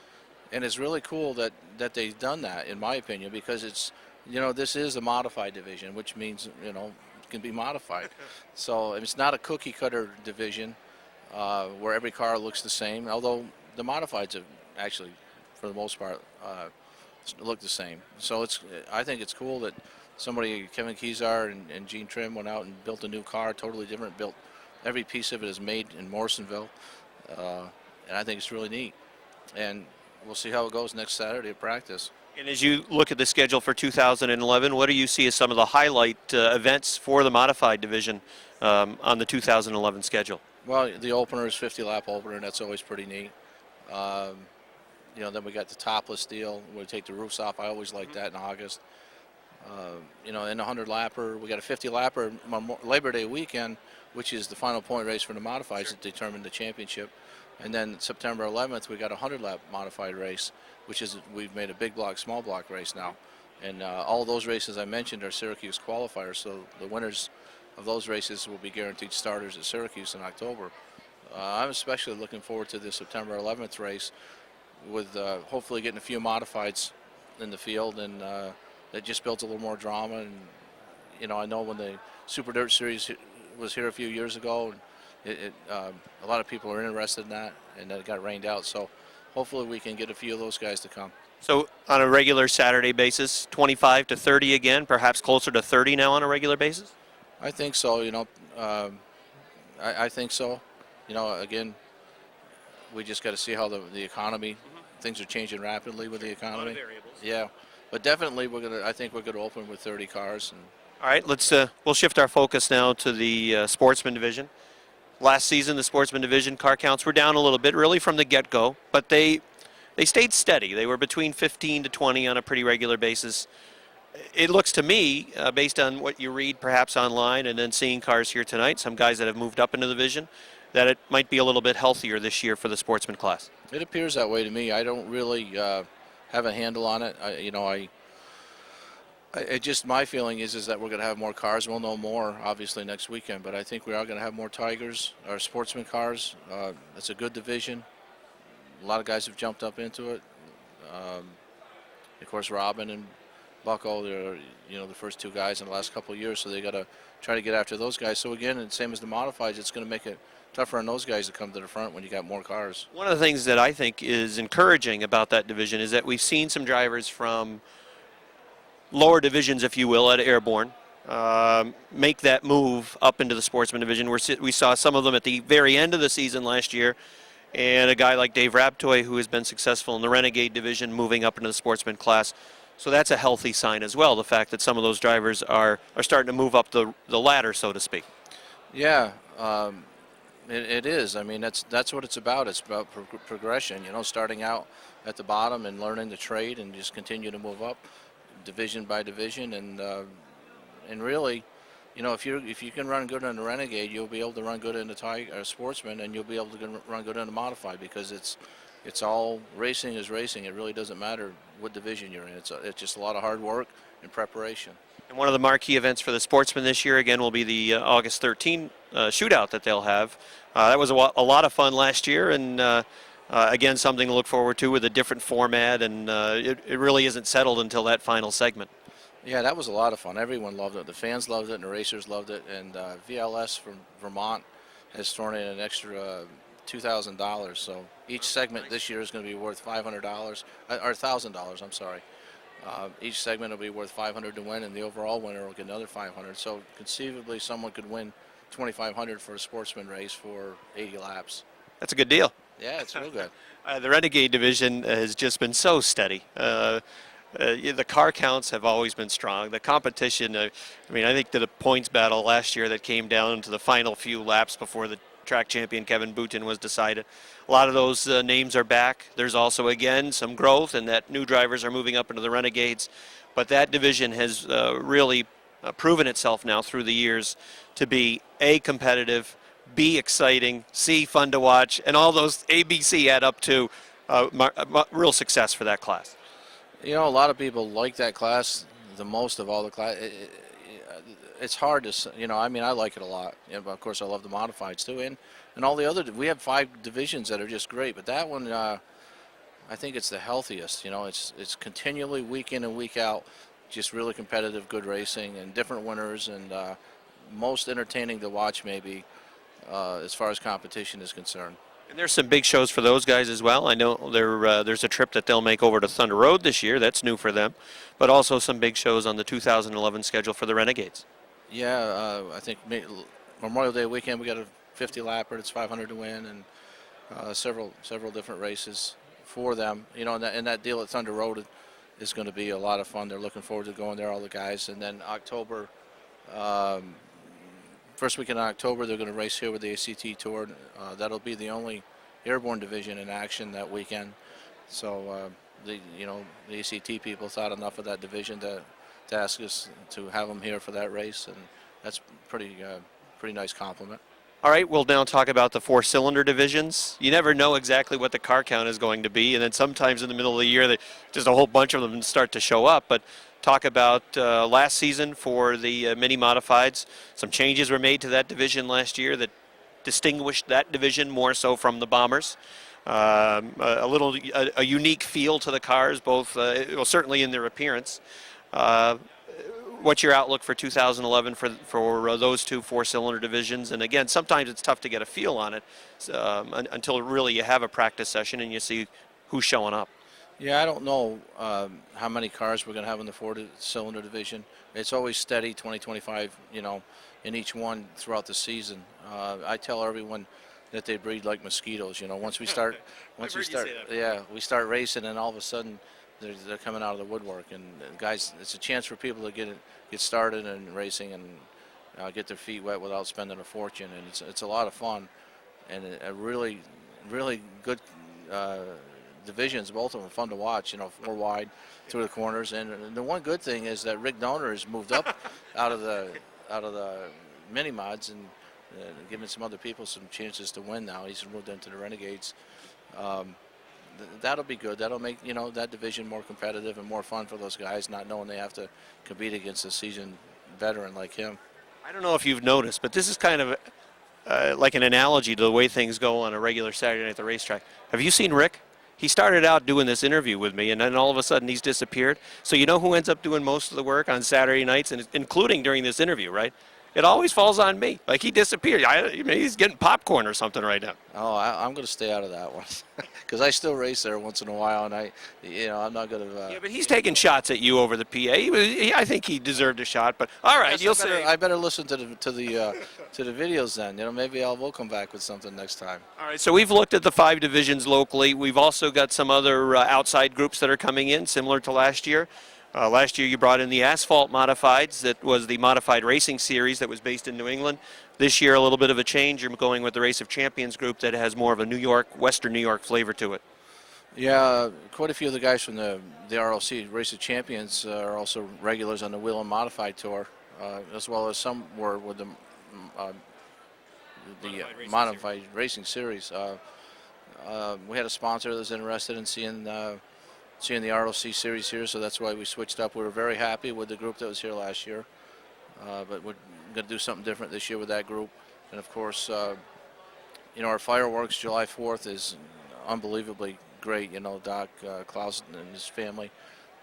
And it's really cool that they've done that, in my opinion, because it's, this is a modified division, which means, it can be modified. So it's not a cookie cutter division. where every car looks the same, although the modifieds have actually, for the most part, look the same. So I think it's cool that somebody, Kevin Kezar and Gene Trim, went out and built a new car, totally different. Built every piece of it is made in Morrisonville, and I think it's really neat. And we'll see how it goes next Saturday at practice.
And as you look at the schedule for 2011, what do you see as some of the highlight events for the modified division on the 2011 schedule?
Well, the opener is 50-lap opener, and that's always pretty neat. You know, then we got the topless deal. We take the roofs off. I always like that in August. You know, in the 100-lapper, we got a 50-lapper Labor Day weekend, which is the final point race for the modifieds that determine the championship. And then September 11th, we got a 100-lap modified race, which is, we've made a big block, small block race now. And all those races I mentioned are Syracuse qualifiers, so the winners of those races will be guaranteed starters at Syracuse in October. I'm especially looking forward to the September 11th race with hopefully getting a few modifieds in the field, and that just builds a little more drama. And, you know, I know when the Super Dirt Series was here a few years ago, a lot of people are interested in that, and that got rained out. So hopefully we can get a few of those guys to come.
So on a regular Saturday basis, 25 to 30 again, perhaps closer to 30 now on a regular basis?
I think so. You know, I think so. You know, again, we just got to see how the economy, things are changing rapidly with the economy.
A lot of variables.
Yeah, but definitely I think we're going to open with 30 cars. And
all right, we'll shift our focus now to the Sportsman Division. Last season, the Sportsman Division car counts were down a little bit, really from the get-go, but they stayed steady. They were between 15 to 20 on a pretty regular basis. It looks to me, based on what you read perhaps online and then seeing cars here tonight, some guys that have moved up into the division, that it might be a little bit healthier this year for the Sportsman class.
it appears that way to me. I don't really have a handle on it. Just my feeling is that we're going to have more cars. We'll know more, obviously, next weekend. But I think we are going to have more Tigers, or Sportsman cars. It's a good division. A lot of guys have jumped up into it. Of course, Robin and Bucko, they're the first two guys in the last couple of years, so they got to try to get after those guys. So again, and same as the modifieds, it's going to make it tougher on those guys to come to the front when you got more cars.
One of the things that I think is encouraging about that division is that we've seen some drivers from lower divisions, if you will, at Airborne make that move up into the Sportsman Division. We saw some of them at the very end of the season last year, and a guy like Dave Raptoy, who has been successful in the Renegade Division, moving up into the Sportsman class. So that's a healthy sign as well, the fact that some of those drivers are starting to move up the ladder, so to speak.
Yeah, it is. I mean, that's what it's about. It's about progression, starting out at the bottom and learning the trade and just continue to move up division by division. And really, if you can run good in the Renegade, you'll be able to run good in the Tiger Sportsman, and you'll be able to run good in the Modified, because it's all racing is racing. It really doesn't matter what division you're in. It's just a lot of hard work and preparation.
And one of the marquee events for the Sportsman this year, again, will be the August 13 shootout that they'll have. That was a lot of fun last year, and again, something to look forward to with a different format, and it really isn't settled until that final segment.
Yeah, that was a lot of fun. Everyone loved it. The fans loved it, and the racers loved it. And VLS from Vermont has thrown in an extra $2,000. So each segment this year is going to be worth $500, or $1,000. I'm sorry. Each segment will be worth $500 to win, and the overall winner will get another $500. So conceivably, someone could win $2,500 for a Sportsman race for 80 laps.
That's a good deal.
Yeah, it's real good.
The Renegade Division has just been so steady. The car counts have always been strong. The competition, I think the points battle last year that came down to the final few laps before the track champion Kevin Boutin was decided. A lot of those names are back. There's also, again, some growth in that new drivers are moving up into the Renegades. But that division has really proven itself now through the years to be A, competitive, B, exciting, C, fun to watch, and all those ABC add up to real success for that class.
A lot of people like that class the most of all the class. It's hard to, I like it a lot. But of course, I love the modifieds too, and all the other. We have 5 divisions that are just great, but that one, I think it's the healthiest. It's continually week in and week out, just really competitive, good racing, and different winners, and most entertaining to watch maybe as far as competition is concerned.
And there's some big shows for those guys as well. I know there's a trip that they'll make over to Thunder Road this year. That's new for them. But also some big shows on the 2011 schedule for the Renegades.
Yeah, I think Memorial Day weekend we got a 50 lapper. It's 500 to win, and several different races for them. You know, and that deal at Thunder Road is going to be a lot of fun. They're looking forward to going there, all the guys. And then October, first weekend in October, they're going to race here with the ACT Tour. That'll be the only Airborne Division in action that weekend. So the ACT people thought enough of that division to ask us to have them here for that race, and that's pretty nice compliment.
All right, we'll now talk about the four-cylinder divisions. You never know exactly what the car count is going to be, and then sometimes in the middle of the year, just a whole bunch of them start to show up. But talk about last season for the mini modifieds. Some changes were made to that division last year that distinguished that division more so from the Bombers. A unique feel to the cars, both certainly in their appearance. What's your outlook for 2011 for those two four-cylinder divisions? And again, sometimes it's tough to get a feel on it until really you have a practice session and you see who's showing up.
Yeah, I don't know how many cars we're going to have in the four-cylinder division. It's always steady, 20, 25, in each one throughout the season. I tell everyone that they breed like mosquitoes. Once we start racing, and all of a sudden they're coming out of the woodwork. And guys, it's a chance for people to get started in racing and get their feet wet without spending a fortune. And it's a lot of fun, and a really good divisions. Both of them fun to watch. 4 wide through the corners. And the one good thing is that Rick Donor has moved up out of the mini mods and giving some other people some chances to win now. He's moved into the Renegades. That'll be good. That'll make that division more competitive and more fun for those guys, not knowing they have to compete against a seasoned veteran like him.
I don't know if you've noticed, but this is kind of like an analogy to the way things go on a regular Saturday night at the racetrack. Have you seen Rick? He started out doing this interview with me, and then all of a sudden he's disappeared. So you know who ends up doing most of the work on Saturday nights, and including during this interview, right? It always falls on me. Like he disappeared. He's getting popcorn or something right now.
Oh, I'm going to stay out of that one because I still race there once in a while, and I'm not going to.
Yeah, but he's taking shots at you over the PA. I think he deserved a shot. But all right,
yes,
you'll see.
I better listen to the videos then. Maybe we'll come back with something next time.
All right. So we've looked at the 5 divisions locally. We've also got some other outside groups that are coming in, similar to last year. Last year you brought in the Asphalt Modifieds. That was the Modified Racing Series that was based in New England. This year a little bit of a change. You're going with the Race of Champions group that has more of a Western New York flavor to it.
Yeah, quite a few of the guys from the RLC Race of Champions are also regulars on the Wheel and Modified Tour, as well as some were with the Modified Racing Series. We had a sponsor that was interested in seeing the RLC series here, so that's why we switched up. We were very happy with the group that was here last year, but we're going to do something different this year with that group. And of course, our fireworks July 4th is unbelievably great. Doc Clausen and his family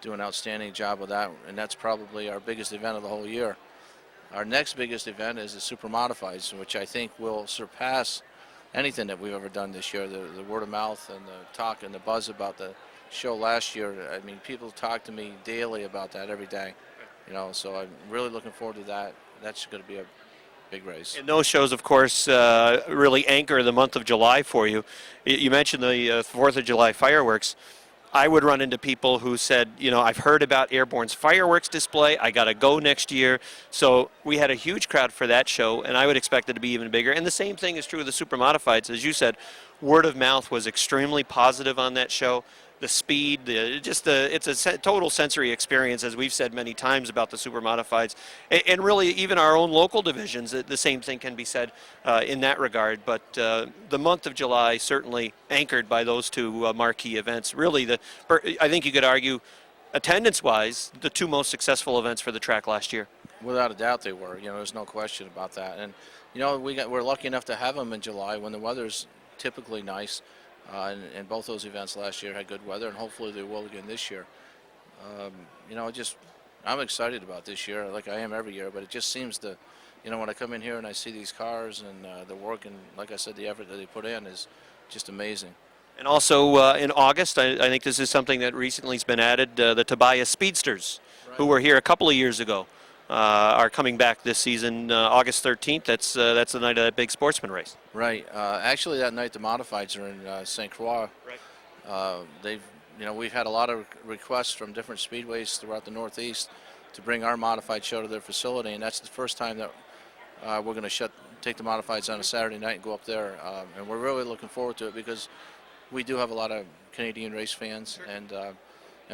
do an outstanding job with that, and that's probably our biggest event of the whole year. Our next biggest event is the Super Modifieds, which I think will surpass anything that we've ever done this year. The word of mouth and the talk and the buzz about the show last year, I mean, people talk to me daily about that every day, so I'm really looking forward to that. That's going to be a big race.
And those shows, of course, really anchor the month of July for you. You mentioned the 4th of July fireworks. I would run into people who said, I've heard about Airborne's fireworks display. I got to go next year. So we had a huge crowd for that show, and I would expect it to be even bigger. And the same thing is true of the Super Modifieds. As you said, word of mouth was extremely positive on that show. The speed, it's a total sensory experience, as we've said many times about the Super Modifieds. And really, even our own local divisions, the same thing can be said in that regard. But the month of July certainly anchored by those two marquee events. Really, I think you could argue, attendance-wise, the 2 most successful events for the track last year.
Without a doubt they were. There's no question about that. And, we're lucky enough to have them in July when the weather's typically nice. And both those events last year had good weather, and hopefully they will again this year. I'm excited about this year, like I am every year, but it just seems to, when I come in here and I see these cars and the work and, like I said, the effort that they put in is just amazing.
And also in August, I think this is something that recently has been added, the Tobias Speedsters, who were here a couple of years ago, are coming back this season, August 13th. That's the night of that big Sportsman race.
Right. Actually, that night the modifieds are in St. Croix. Right. We've had a lot of requests from different speedways throughout the Northeast to bring our modified show to their facility, and that's the first time that we're going to take the modifieds on a Saturday night and go up there, and we're really looking forward to it because we do have a lot of Canadian race fans, and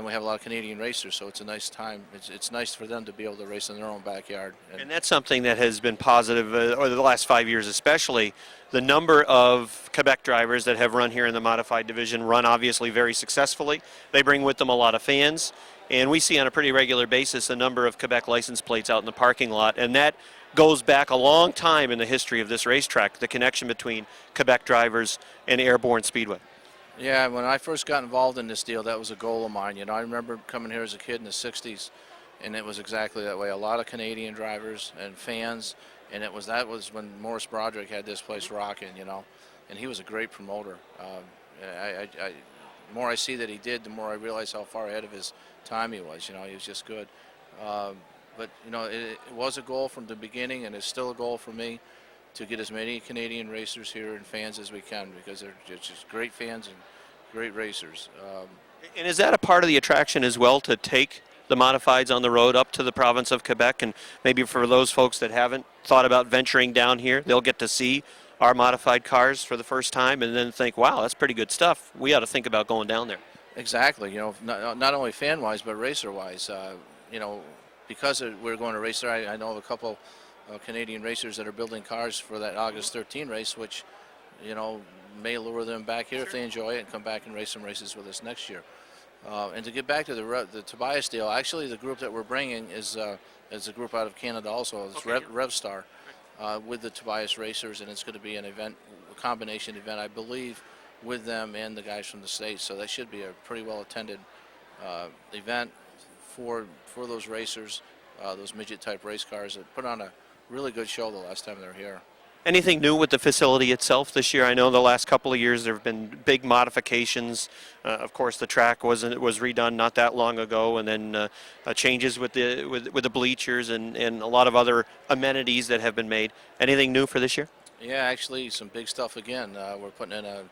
we have a lot of Canadian racers, so it's a nice time. It's nice for them to be able to race in their own backyard.
And that's something that has been positive over the last 5 years especially. The number of Quebec drivers that have run here in the modified division run obviously very successfully. They bring with them a lot of fans, and we see on a pretty regular basis a number of Quebec license plates out in the parking lot, and that goes back a long time in the history of this racetrack, the connection between Quebec drivers and Airborne Speedway.
Yeah, when I first got involved in this deal, that was a goal of mine. I remember coming here as a kid in the 60s, and it was exactly that way. A lot of Canadian drivers and fans, and that was when Maurice Broderick had this place rocking, and he was a great promoter. The more I see that he did, the more I realize how far ahead of his time he was. He was just good. But it was a goal from the beginning, and it's still a goal for me to get as many Canadian racers here and fans as we can, because they're just great fans and great racers.
And is that a part of the attraction as well, to take the modifieds on the road up to the province of Quebec? And maybe for those folks that haven't thought about venturing down here, they'll get to see our modified cars for the first time and then think, wow, that's pretty good stuff. We ought to think about going down there.
Exactly. Not only fan-wise, but racer-wise. Because we're going to race there, I know of a couple Canadian racers that are building cars for that August 13 race, which, may lure them back here if they enjoy it and come back and race some races with us next year. And to get back to the Tobias deal, actually the group that we're bringing is a group out of Canada also. It's RevStar with the Tobias racers, and it's going to be an event, a combination event, I believe, with them and the guys from the States. So that should be a pretty well attended event for those racers, those midget type race cars that put on a really good show the last time they were here.
Anything new with the facility itself this year? I know the last couple of years there have been big modifications. Of course, the track was redone not that long ago, and then changes with the bleachers and a lot of other amenities that have been made. Anything new for this year?
Yeah, actually, some big stuff again. We're putting in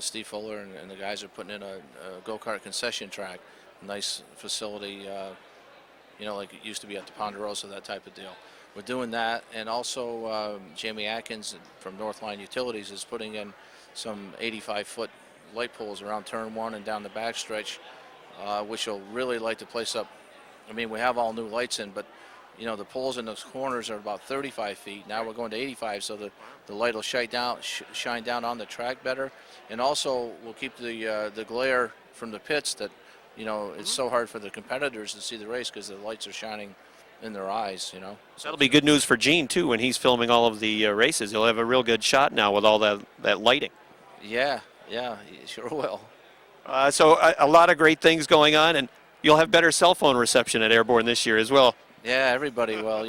Steve Fuller and the guys are putting in a go-kart concession track, a nice facility, like it used to be at the Ponderosa, that type of deal. We're doing that, and also Jamie Atkins from Northline Utilities is putting in some 85-foot light poles around turn 1 and down the backstretch, which will really light the place up. I mean, we have all new lights in, but the poles in those corners are about 35 feet. Now we're going to 85, so the light will shine down on the track better, and also we'll keep the glare from the pits that it's so hard for the competitors to see the race because the lights are shining in their eyes, So
that'll be good news for Gene too when he's filming all of the races. He'll have a real good shot now with all that lighting.
Yeah, he sure will.
So a lot of great things going on, and you'll have better cell phone reception at Airborne this year as well.
Yeah, everybody will.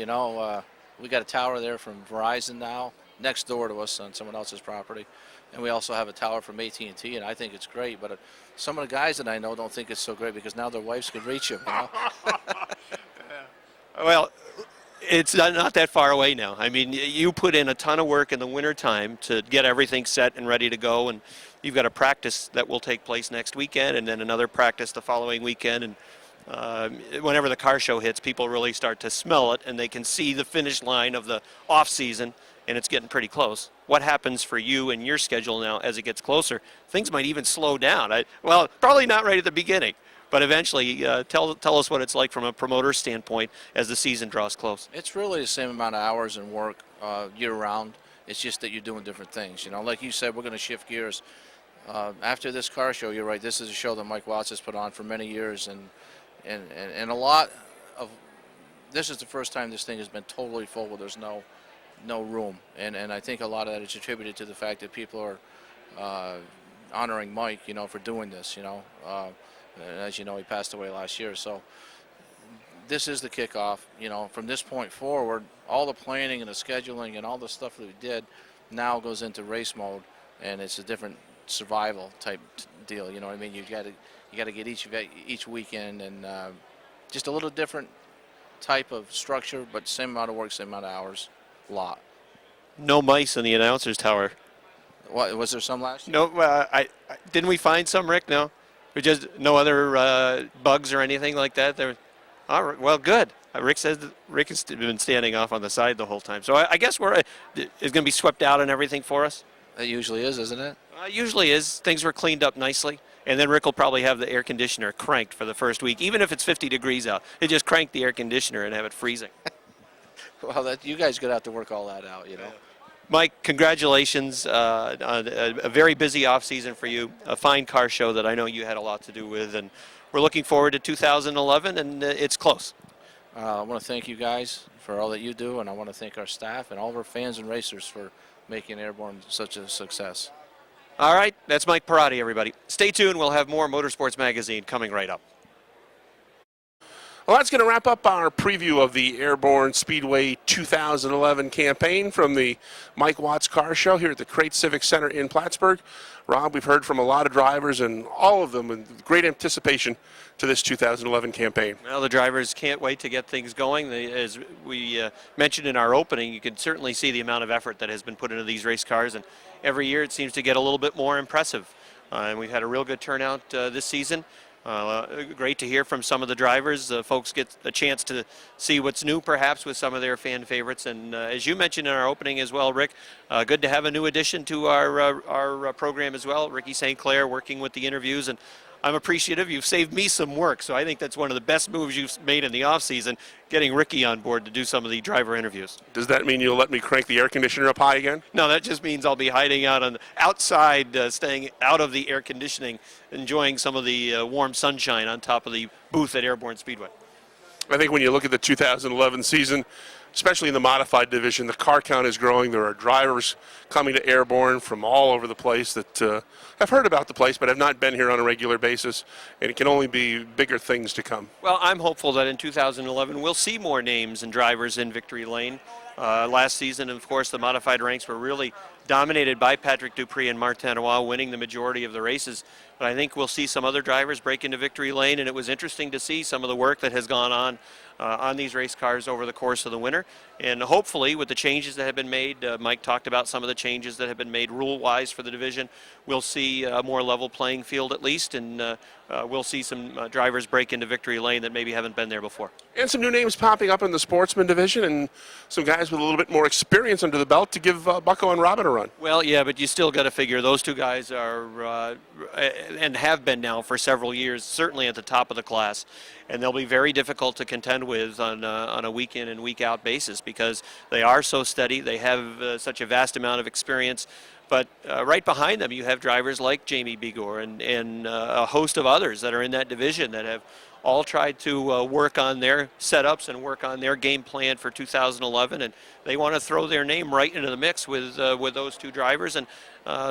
We got a tower there from Verizon now, next door to us on someone else's property, and we also have a tower from AT&T, and I think it's great. But some of the guys that I know don't think it's so great because now their wives can reach them.
Well, it's not that far away now. I mean, you put in a ton of work in the wintertime to get everything set and ready to go, and you've got a practice that will take place next weekend and then another practice the following weekend. And whenever the car show hits, people really start to smell it, and they can see the finish line of the off-season, and it's getting pretty close. What happens for you and your schedule now as it gets closer? Things might even slow down. Well, probably not right at the beginning. But eventually, tell us what it's like from a promoter standpoint as the season draws close.
It's really the same amount of hours and work year-round. It's just that you're doing different things. Like you said, we're going to shift gears. After this car show, you're right, this is a show that Mike Watts has put on for many years. And a lot of – this is the first time this thing has been totally full where there's no room. And I think a lot of that is attributed to the fact that people are honoring Mike, for doing this, And as you know, he passed away last year. So this is the kickoff. You know, from this point forward, all the planning and the scheduling and all the stuff that we did now goes into race mode, and it's a different survival type deal. You know what I mean? You got to get each weekend, and just a little different type of structure, but same amount of work, same amount of hours, a lot.
No mice in the announcer's tower.
What, was there some last year?
No, I didn't we find some, Rick? No, we just no other bugs or anything like that. There. All right, well, good. Rick says that Rick has been standing off on the side the whole time, so I guess is going to be swept out and everything for us.
It usually is, isn't it?
Usually is. Things were cleaned up nicely, and then Rick will probably have the air conditioner cranked for the first week, even if it's 50 degrees out. He just crank the air conditioner and have it freezing.
Well, you guys got to have to work all that out, you know.
Mike, congratulations on a very busy off-season for you, a fine car show that I know you had a lot to do with, and we're looking forward to 2011, and it's close.
I want to thank you guys for all that you do, and I want to thank our staff and all of our fans and racers for making Airborne such a success.
All right, that's Mike Perotti, everybody. Stay tuned. We'll have more Motorsports Magazine coming right up.
Well, that's going to wrap up our preview of the Airborne Speedway 2011 campaign from the Mike Watts Car Show here at the Crate Civic Center in Plattsburgh. Rob, we've heard from a lot of drivers, and all of them with great anticipation to this 2011 campaign.
Well, the drivers can't wait to get things going. As we mentioned in our opening, you can certainly see the amount of effort that has been put into these race cars, and every year it seems to get a little bit more impressive. And we've had a real good turnout this season. Great to hear from some of the drivers. Folks get a chance to see what's new, perhaps, with some of their fan favorites. And as you mentioned in our opening as well, Rick, good to have a new addition to our program as well. Ricky St. Clair working with the interviews, and I'm appreciative. You've saved me some work, so I think that's one of the best moves you've made in the offseason, getting Ricky on board to do some of the driver interviews.
Does that mean you'll let me crank the air conditioner up high again?
No, that just means I'll be hiding out on outside, staying out of the air conditioning, enjoying some of the warm sunshine on top of the booth at Airborne Speedway.
I think when you look at the 2011 season, especially in the modified division, the car count is growing. There are drivers coming to Airborne from all over the place that have heard about the place but have not been here on a regular basis, and it can only be bigger things to come.
Well, I'm hopeful that in 2011 we'll see more names and drivers in Victory Lane. Last season, of course, the modified ranks were really dominated by Patrick Dupree and Martin Roy, winning the majority of the races. But I think we'll see some other drivers break into Victory Lane, and it was interesting to see some of the work that has gone on these race cars over the course of the winter. And hopefully, with the changes that have been made, Mike talked about some of the changes that have been made rule-wise for the division, we'll see a more level playing field at least, and we'll see some drivers break into Victory Lane that maybe haven't been there before.
And some new names popping up in the Sportsman Division, and some guys with a little bit more experience under the belt to give Bucko and Robin a run.
Well, yeah, but you still got to figure those two guys are, and have been now for several years, certainly at the top of the class. And they'll be very difficult to contend with on a week-in and week-out basis because they are so steady. They have such a vast amount of experience. But right behind them, you have drivers like Jamie Bigor and a host of others that are in that division that have all tried to work on their setups and work on their game plan for 2011, and they want to throw their name right into the mix with those two drivers and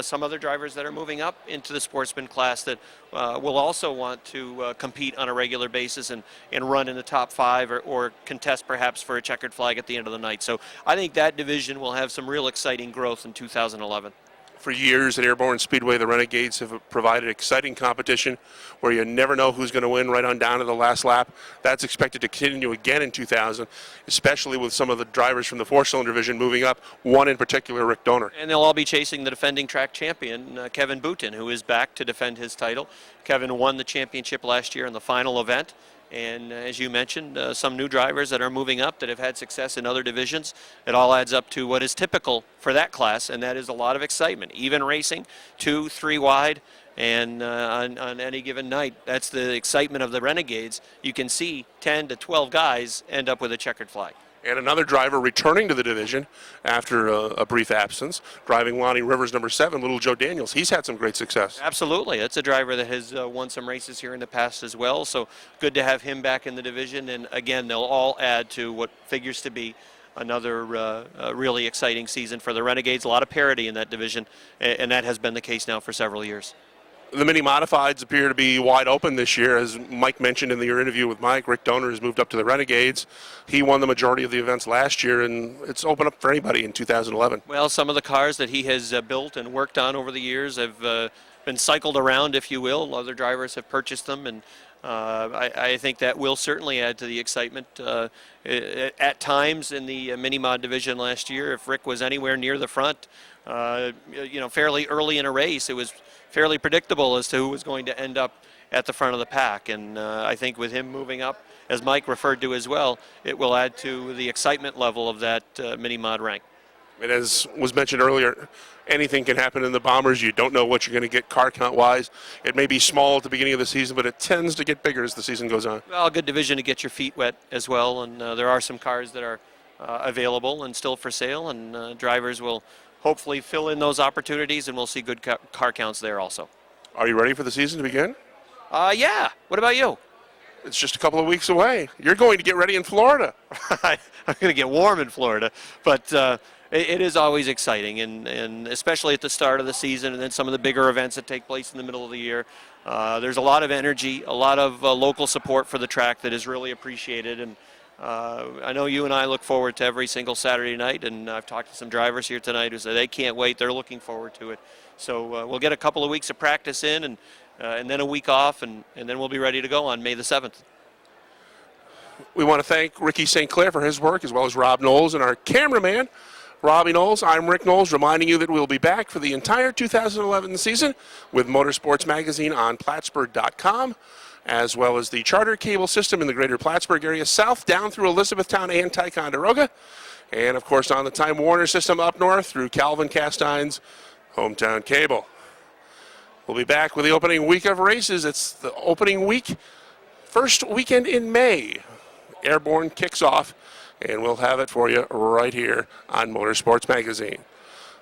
some other drivers that are moving up into the sportsman class that will also want to compete on a regular basis and run in the top five or contest perhaps for a checkered flag at the end of the night. So I think that division will have some real exciting growth in 2011.
For years at Airborne Speedway, the Renegades have provided exciting competition where you never know who's going to win right on down to the last lap. That's expected to continue again in 2000, especially with some of the drivers from the four-cylinder division moving up, one in particular, Rick Donor.
And they'll all be chasing the defending track champion, Kevin Boutin, who is back to defend his title. Kevin won the championship last year in the final event. And as you mentioned, some new drivers that are moving up that have had success in other divisions. It all adds up to what is typical for that class, and that is a lot of excitement. Even racing, 2, 3 wide, and on any given night, that's the excitement of the Renegades. You can see 10 to 12 guys end up with a checkered flag.
And another driver returning to the division after a brief absence, driving Lonnie Rivers number 7, Little Joe Daniels. He's had some great success.
Absolutely. It's a driver that has won some races here in the past as well, so good to have him back in the division. And again, they'll all add to what figures to be another really exciting season for the Renegades. A lot of parity in that division, and that has been the case now for several years.
The mini modifieds appear to be wide open this year. As Mike mentioned in your interview with Mike, Rick Donor has moved up to the Renegades. He won the majority of the events last year, and it's open up for anybody in 2011.
Well, some of the cars that he has built and worked on over the years have been cycled around, if you will. Other drivers have purchased them, and I think that will certainly add to the excitement. At times in the mini mod division last year, if Rick was anywhere near the front, fairly early in a race, it was fairly predictable as to who was going to end up at the front of the pack. And I think with him moving up, as Mike referred to as well, it will add to the excitement level of that mini mod rank.
And as was mentioned earlier, anything can happen in the Bombers. You don't know what you're going to get car count-wise. It may be small at the beginning of the season, but it tends to get bigger as the season goes on.
Well, a good division to get your feet wet as well, and there are some cars that are available and still for sale, and drivers will hopefully fill in those opportunities, and we'll see good car counts there also.
Are you ready for the season to begin?
Yeah. What about you?
It's just a couple of weeks away. You're going to get ready in Florida.
I'm going to get warm in Florida, but it is always exciting, and especially at the start of the season, and then some of the bigger events that take place in the middle of the year. There's a lot of energy, a lot of local support for the track that is really appreciated, and I know you and I look forward to every single Saturday night, and I've talked to some drivers here tonight who say they can't wait. They're looking forward to it. So we'll get a couple of weeks of practice in, and then a week off, and then we'll be ready to go on May the 7th.
We want to thank Ricky St. Clair for his work, as well as Rob Knowles and our cameraman, Robbie Knowles. I'm Rick Knowles, reminding you that we'll be back for the entire 2011 season with Motorsports Magazine on Plattsburgh.com, as well as the charter cable system in the greater Plattsburgh area, south down through Elizabethtown and Ticonderoga, and of course on the Time Warner system up north through Calvin Castine's Hometown Cable. We'll be back with the opening week of races. It's the opening week, first weekend in May. Airborne kicks off, and we'll have it for you right here on Motorsports Magazine.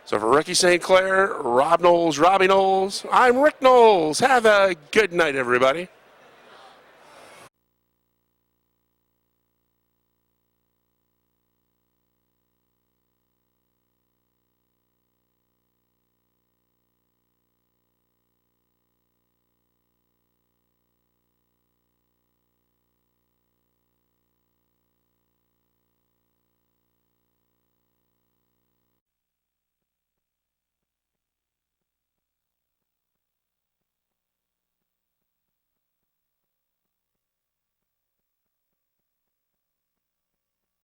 So for Ricky St. Clair, Rob Knowles, Robbie Knowles, I'm Rick Knowles. Have a good night, everybody.